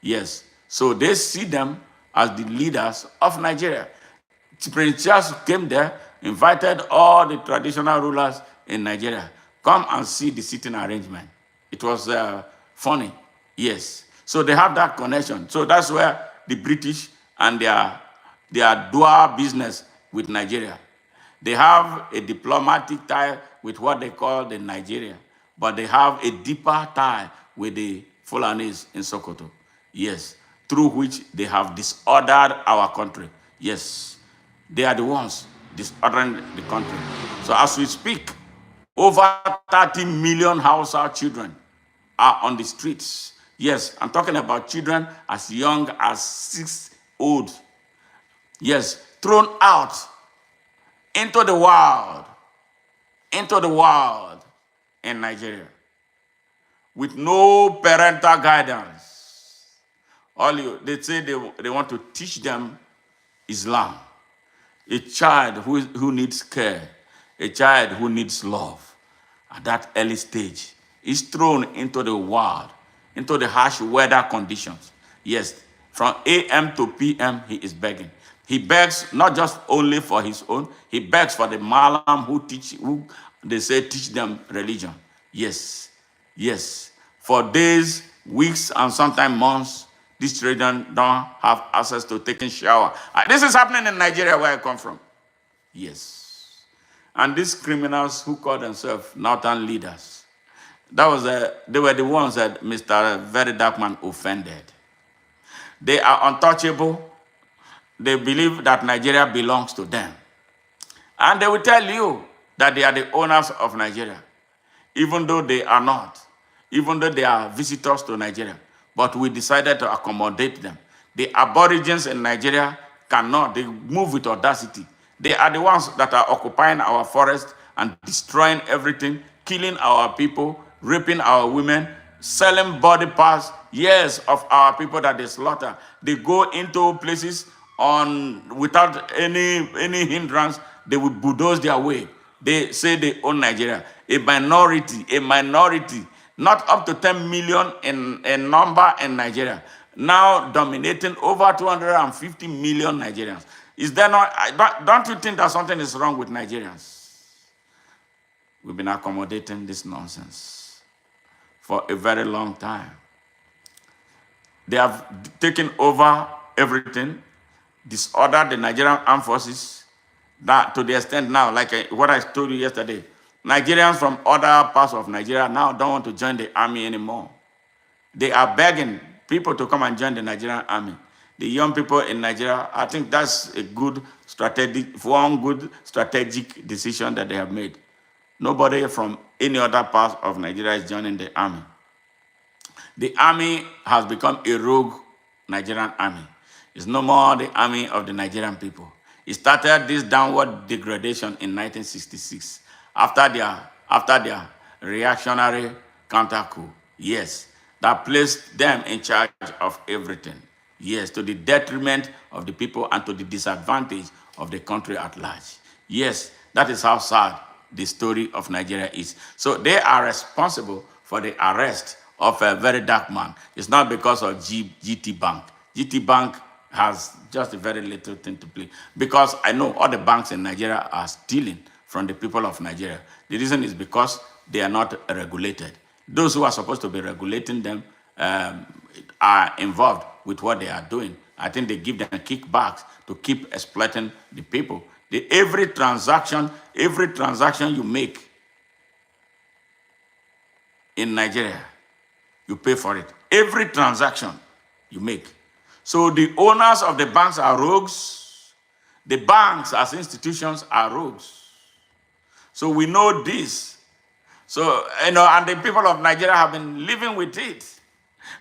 Yes, so they see them as the leaders of Nigeria. Prince Charles came there, invited all the traditional rulers in Nigeria, come and see the sitting arrangement. It was funny, yes. So they have that connection. So that's where the British and their dual business with Nigeria. They have a diplomatic tie with what they call the Nigeria, but they have a deeper tie with the Fulanis in Sokoto. Yes, through which they have disordered our country. Yes, they are the ones disordering the country. So as we speak, over 30 million Hausa children are on the streets. Yes, I'm talking about children as young as 6 old. Yes, thrown out into the wild in Nigeria with no parental guidance. They say they want to teach them Islam. A child who needs care, a child who needs love at that early stage is thrown into the wild, into the harsh weather conditions. Yes, from AM to PM, he is begging. He begs not just only for his own, he begs for the Malam who they say teach them religion. Yes, yes. For days, weeks, and sometimes months, these children don't have access to taking shower. This is happening in Nigeria where I come from. Yes. And these criminals who call themselves Northern leaders, they were the ones that Mr. Very Dark Man offended. They are untouchable. They believe that Nigeria belongs to them. And they will tell you that they are the owners of Nigeria, even though they are not, even though they are visitors to Nigeria. But we decided to accommodate them. The aborigines in Nigeria cannot, they move with audacity. They are the ones that are occupying our forest and destroying everything, killing our people, raping our women, selling body parts, yes, of our people that they slaughter. They go into places without any hindrance. They will bulldoze their way. They say they own Nigeria. A minority, not up to 10 million in number in Nigeria, now dominating over 250 million Nigerians. Is there not, don't you think that something is wrong with Nigerians? We've been accommodating this nonsense for a very long time. They have taken over everything, disordered the Nigerian armed forces, that to the extent now, like what I told you yesterday, Nigerians from other parts of Nigeria now don't want to join the army anymore. They are begging people to come and join the Nigerian army. The young people in Nigeria, I think that's a good strategic decision that they have made. Nobody from any other part of Nigeria is joining the army. The army has become a rogue Nigerian army. It's no more the army of the Nigerian people. It started this downward degradation in 1966 after their reactionary counter-coup. Yes, that placed them in charge of everything. Yes, to the detriment of the people and to the disadvantage of the country at large. Yes, that is how sad the story of Nigeria is. So they are responsible for the arrest of a very dark man. It's not because of GT Bank. GT Bank has just a very little thing to play. Because I know all the banks in Nigeria are stealing from the people of Nigeria. The reason is because they are not regulated. Those who are supposed to be regulating them are involved with what they are doing. I think they give them kickbacks to keep exploiting the people. Every transaction you make in Nigeria, you pay for it. Every transaction you make. So the owners of the banks are rogues. The banks as institutions are rogues. So we know this. So, and the people of Nigeria have been living with it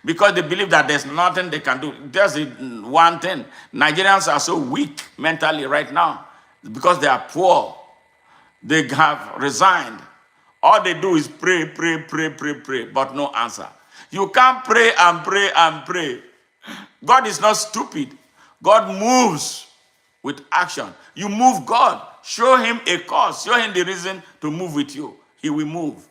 because they believe that there's nothing they can do. There's one thing. Nigerians are so weak mentally right now because they are poor. They have resigned. All they do is pray, pray, pray, pray, pray, but no answer. You can't pray and pray and pray. God is not stupid. God moves with action. You move God. Show him a cause. Show him the reason to move with you. He will move.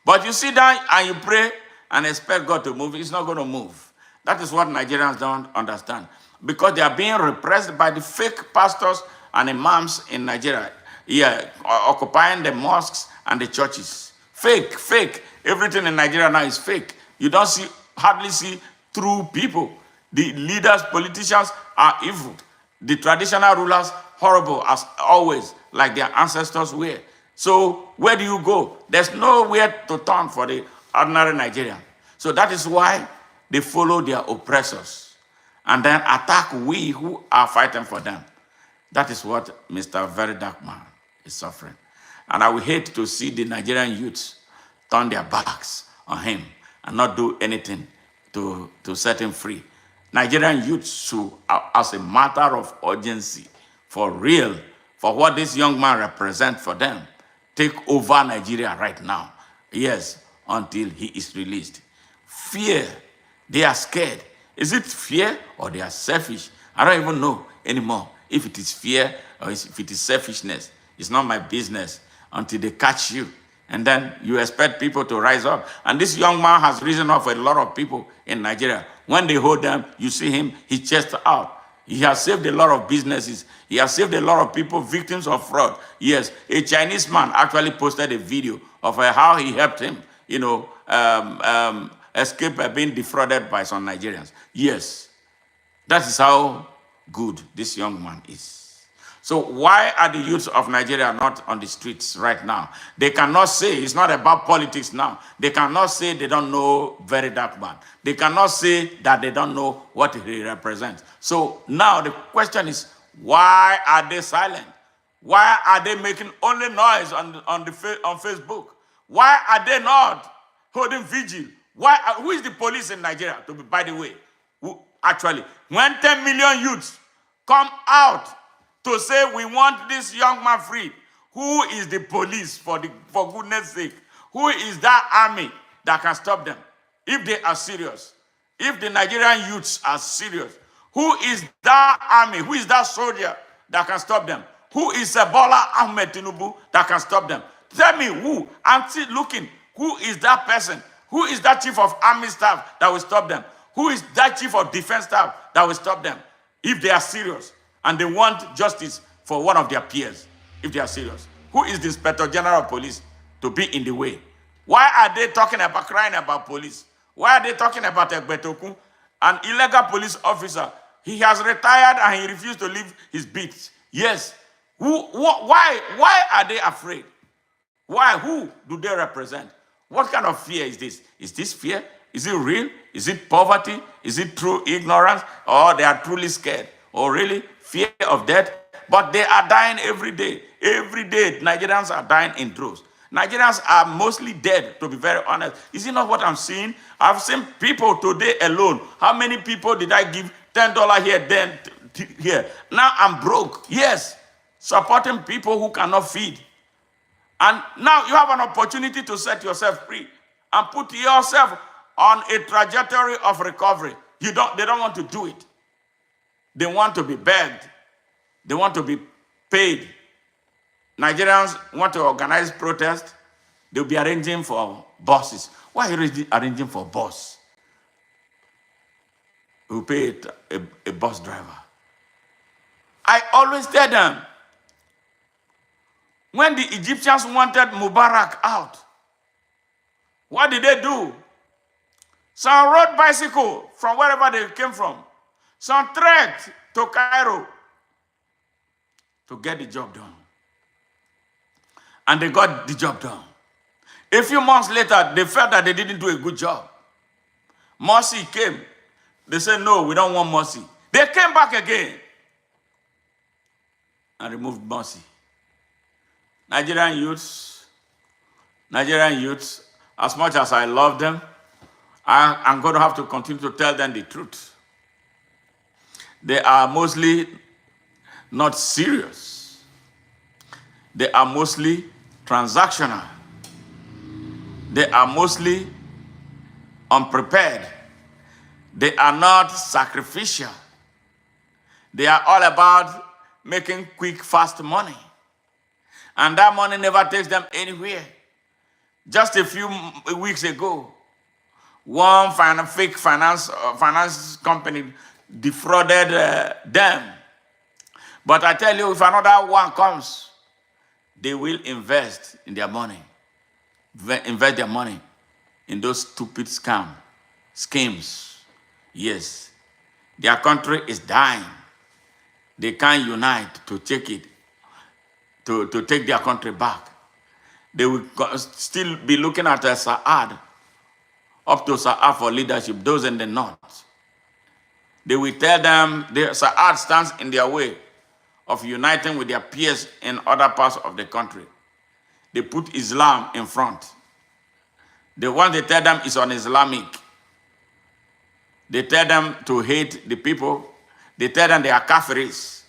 But you sit down and you pray and expect God to move. He's not going to move. That is what Nigerians don't understand. Because they are being repressed by the fake pastors and imams in Nigeria. Yeah, occupying the mosques and the churches. Fake, fake. Everything in Nigeria now is fake. You don't hardly see true people. The leaders, politicians are evil. The traditional rulers, horrible as always, like their ancestors were. So where do you go? There's nowhere to turn for the ordinary Nigerian. So that is why they follow their oppressors and then attack we who are fighting for them. That is what Mr. Very Dark Man is suffering. And I would hate to see the Nigerian youths turn their backs on him and not do anything to set him free. Nigerian youths should, as a matter of urgency, for real, for what this young man represents for them, take over Nigeria right now. Yes, until he is released. Fear. They are scared. Is it fear or they are selfish? I don't even know anymore if it is fear or if it is selfishness. It's not my business until they catch you. And then you expect people to rise up. And this young man has risen up for a lot of people in Nigeria. When they hold them, you see him, his chest out. He has saved a lot of businesses. He has saved a lot of people, victims of fraud. Yes, a Chinese man actually posted a video of how he helped him, escape being defrauded by some Nigerians. Yes, that is how good this young man is. So why are the youths of Nigeria not on the streets right now? They cannot say, it's not about politics now. They cannot say they don't know Very Dark Man. They cannot say that they don't know what he represents. So now the question is, why are they silent? Why are they making only noise on Facebook? Why are they not holding vigil? Who is the police in Nigeria, by the way? Actually, when 10 million youths come out to say we want this young man free, who is the police, for goodness sake? Who is that army that can stop them if they are serious? If the Nigerian youths are serious, who is that army? Who is that soldier that can stop them? Who is Bola Ahmed Tinubu that can stop them? Tell me who. I'm still looking. Who is that person? Who is that chief of army staff that will stop them? Who is that chief of defense staff that will stop them if they are serious and they want justice for one of their peers, if they are serious? Who is the Inspector General of Police to be in the way? Why are they crying about police? Why are they talking about Egbetokun, an illegal police officer? He has retired and he refused to leave his beat. Yes. Why are they afraid? Why? Who do they represent? What kind of fear is this? Is this fear? Is it real? Is it poverty? Is it true ignorance? Or they are truly scared? Or really fear of death? But they are dying every day. Every day, Nigerians are dying in droves. Nigerians are mostly dead, to be very honest. Is it not what I'm seeing? I've seen people today alone. How many people did I give $10 here, then here? Now I'm broke. Yes. Supporting people who cannot feed. And now you have an opportunity to set yourself free and put yourself on a trajectory of recovery. They don't want to do it. They want to be begged. They want to be paid. Nigerians want to organize protest. They'll be arranging for buses. Why are you arranging for bus? We pay a bus driver. I always tell them, when the Egyptians wanted Mubarak out, what did they do? Some rode bicycle from wherever they came from. Some trekked to Cairo to get the job done. And they got the job done. A few months later, they felt that they didn't do a good job. Mercy came. They said, no, we don't want mercy. They came back again and removed mercy. Nigerian youths, Nigerian youths, as much as I love them, I'm going to have to continue to tell them the truth. They are mostly not serious. They are mostly transactional. They are mostly unprepared. They are not sacrificial. They are all about making quick, fast money. And that money never takes them anywhere. Just a few weeks ago, one fake finance company defrauded them. But I tell you, if another one comes, they will invest in their money. Invest their money in those stupid schemes. Yes, their country is dying. They can't unite to take it, to take their country back. They will still be looking at a Saad, up to Saad for leadership, those in the north. They will tell them Saad stands in their way of uniting with their peers in other parts of the country. They put Islam in front. The one they tell them is un-Islamic. They tell them to hate the people. They tell them they are Kafiris.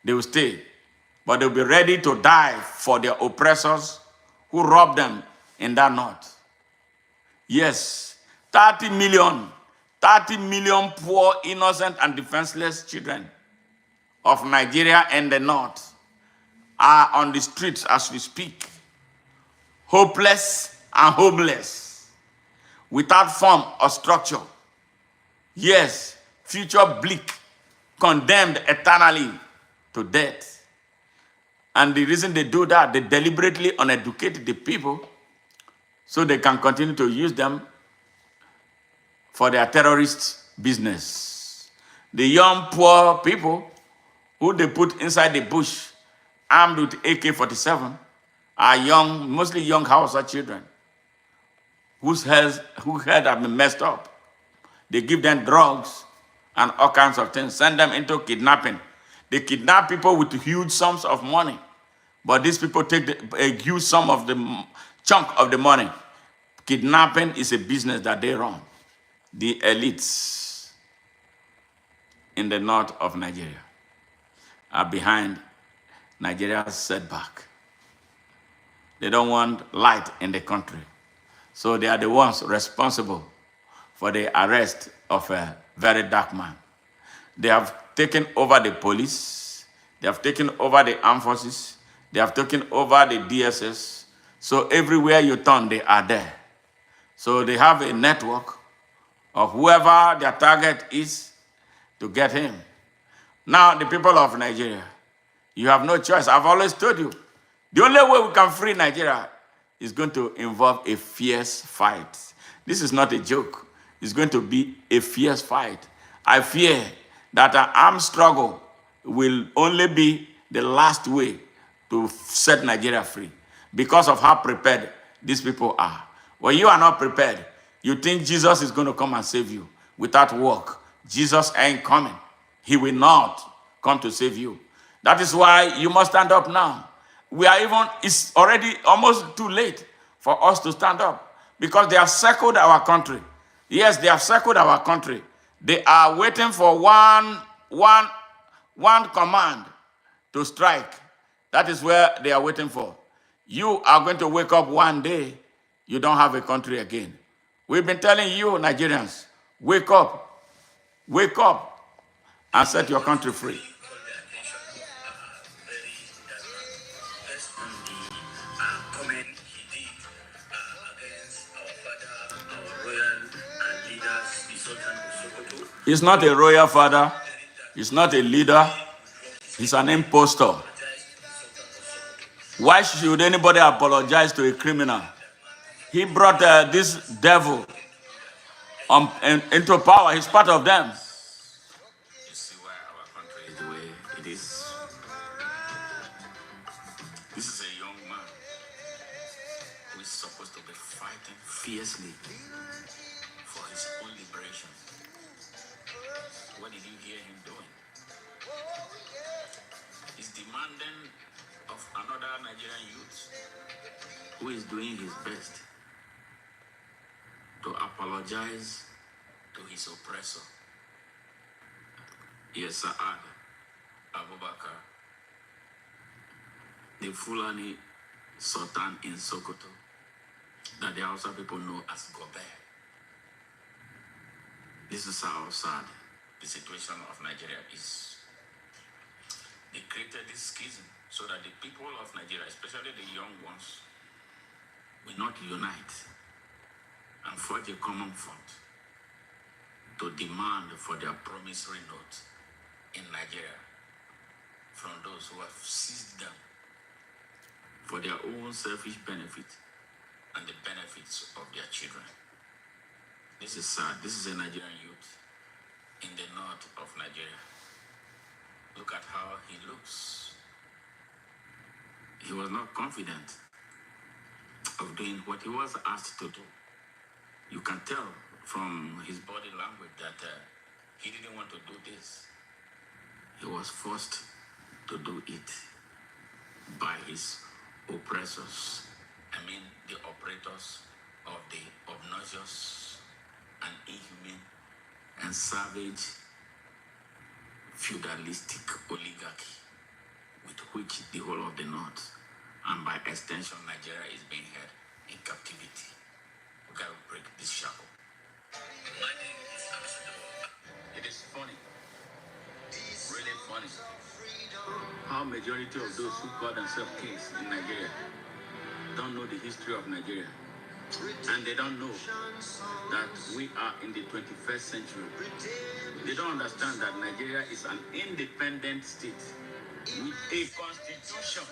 They will stay. But they'll be ready to die for their oppressors who robbed them in that north. Yes, 30 million poor, innocent, and defenseless children of Nigeria and the north are on the streets as we speak, hopeless and homeless, without form or structure. Yes, future bleak, condemned eternally to death. And the reason they do that, they deliberately uneducate the people so they can continue to use them for their terrorist business. The young, poor people who they put inside the bush armed with AK-47 are young, mostly young Hausa children whose head have been messed up. They give them drugs and all kinds of things, send them into kidnapping. They kidnap people with huge sums of money, but these people take a huge sum of the chunk of the money. Kidnapping is a business that they run. The elites in the north of Nigeria are behind Nigeria's setback. They don't want light in the country. So they are the ones responsible for the arrest of a very dark man. They have taken over the police. They have taken over the armed forces. They have taken over the DSS. So everywhere you turn, they are there. So they have a network of whoever their target is to get him. Now, the people of Nigeria, you have no choice. I've always told you, the only way we can free Nigeria is going to involve a fierce fight. This is not a joke. It's going to be a fierce fight. I fear that an armed struggle will only be the last way to set Nigeria free because of how prepared these people are. When you are not prepared, you think Jesus is going to come and save you without work. Jesus ain't coming. He will not come to save you. That is why you must stand up now. It's already almost too late for us to stand up because they have circled our country. Yes, they have circled our country. They are waiting for one command to strike. That is where they are waiting for. You are going to wake up one day, you don't have a country again. We've been telling you, Nigerians, wake up, and set your country free. He's not a royal father. He's not a leader. He's an impostor. Why should anybody apologize to a criminal? He brought this devil into power. He's part of them. You see why our country is the way it is. This is a young man who is supposed to be fighting fiercely for his own liberation. What did you hear him doing? He's demanding of another Nigerian youth who is doing his best to apologize to his oppressor. Yes, Saad Abubakar, the Fulani Sultan in Sokoto, that the Hausa people know as Gobert. This is how sad the situation of Nigeria is. They created this schism so that the people of Nigeria, especially the young ones, will not unite and forge a common front to demand for their promissory note in Nigeria from those who have seized them for their own selfish benefit and the benefits of their children. This is sad. This is a Nigerian youth in the north of Nigeria. Look at how he looks. He was not confident of doing what he was asked to do. You can tell from his body language that he didn't want to do this. He was forced to do it by his oppressors. I mean, the operators of the obnoxious and inhumane and savage feudalistic oligarchy with which the whole of the North, and by extension Nigeria, is being held in captivity. We gotta break this shackle. It is funny, really funny, how majority of those who call themselves kings in Nigeria don't know the history of Nigeria. And they don't know that we are in the 21st century. They don't understand that Nigeria is an independent state with a constitution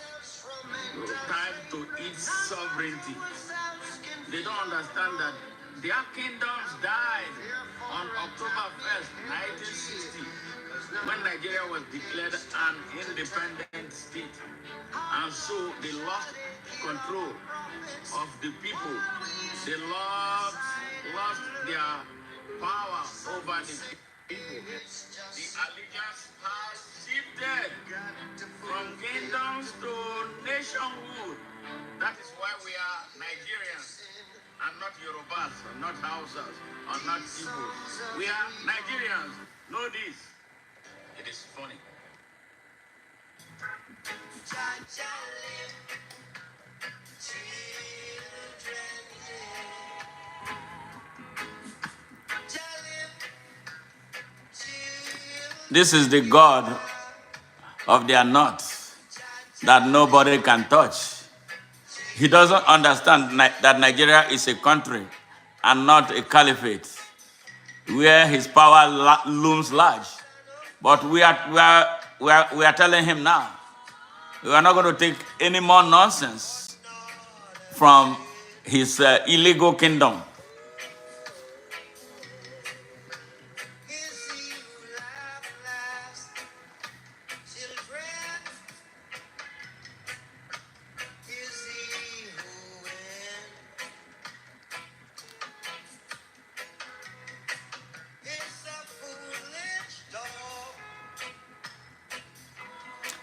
tied to its sovereignty. They don't understand that their kingdoms died on October 1st, 1960, when Nigeria was declared an independent state. And so they lost control of the people. They lost their power over the people. The allegiance has shifted from kingdoms to nationhood. That is why we are Nigerians and not Yorubas, or not Hausas, or not Igbos. We are Nigerians. Know this. It is funny. This is the God of their north that nobody can touch. He doesn't understand that Nigeria is a country and not a caliphate, where his power looms large. But we are telling him now, we are not going to take any more nonsense from his illegal kingdom.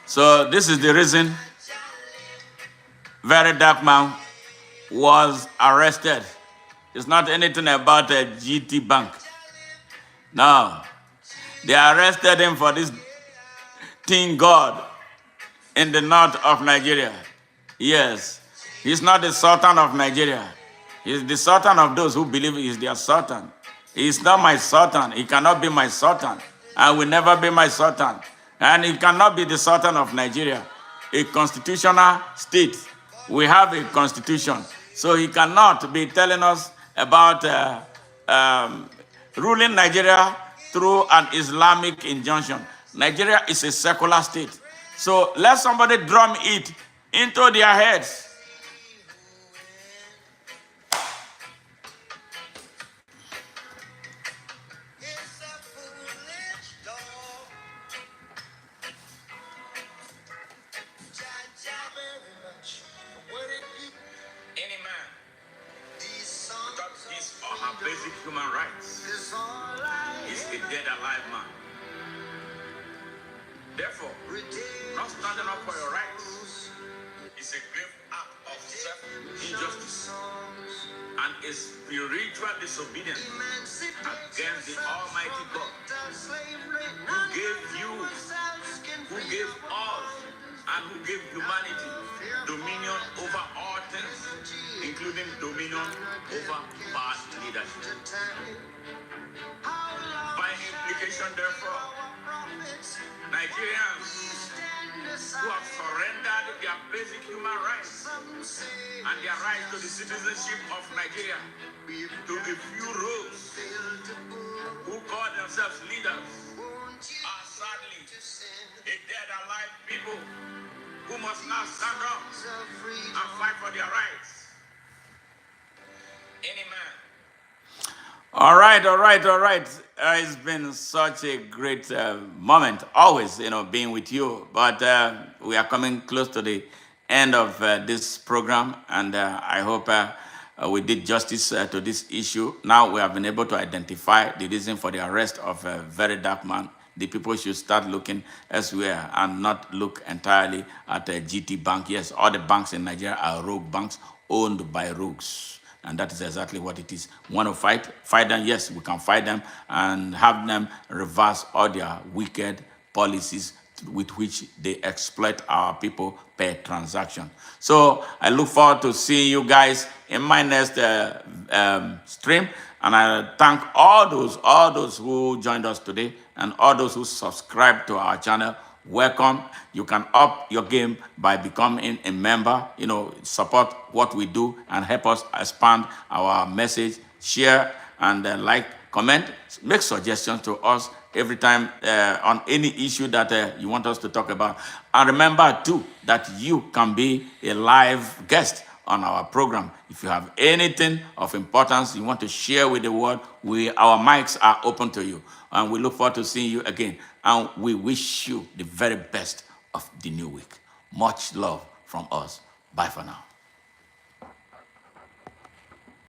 So this is the reason very dark man was arrested. It's not anything about a GT bank. No, they arrested him for this thing God in the north of Nigeria. Yes, he's not the Sultan of Nigeria. He's the Sultan of those who believe he's their Sultan. He's not my Sultan. He cannot be my Sultan. And will never be my Sultan. And he cannot be the Sultan of Nigeria, a constitutional state. We have a constitution. So he cannot be telling us about ruling Nigeria through an Islamic injunction. Nigeria is a secular state. So let somebody drum it into their heads. Basic human rights is a dead alive man. Therefore, not standing up for your rights is a grave act of self-injury spiritual disobedience against the Almighty God who gave you, who gave us, and who gave humanity dominion over all things, including dominion over bad leadership. By implication, therefore, Nigerians who have surrendered their basic human rights and their right to the citizenship of Nigeria to a few rogues who call themselves leaders are sadly a dead alive people who must now stand up and fight for their rights. Any man. All right. It's been such a great moment, always, being with you. But we are coming close to the end of this program, and I hope we did justice to this issue. Now we have been able to identify the reason for the arrest of a very dark man. The people should start looking elsewhere and not look entirely at a GT Bank. Yes, all the banks in Nigeria are rogue banks owned by rogues. And that is exactly what it is. Want to fight them? Yes, we can fight them and have them reverse all their wicked policies with which they exploit our people per transaction. So I look forward to seeing you guys in my next stream. And I thank all those who joined us today and all those who subscribe to our channel. Welcome. You can up your game by becoming a member, support what we do and help us expand our message, share and like, comment, make suggestions to us every time on any issue that you want us to talk about. And remember too that you can be a live guest on our program. If you have anything of importance you want to share with the world, our mics are open to you. And we look forward to seeing you again. And we wish you the very best of the new week. Much love from us. Bye for now.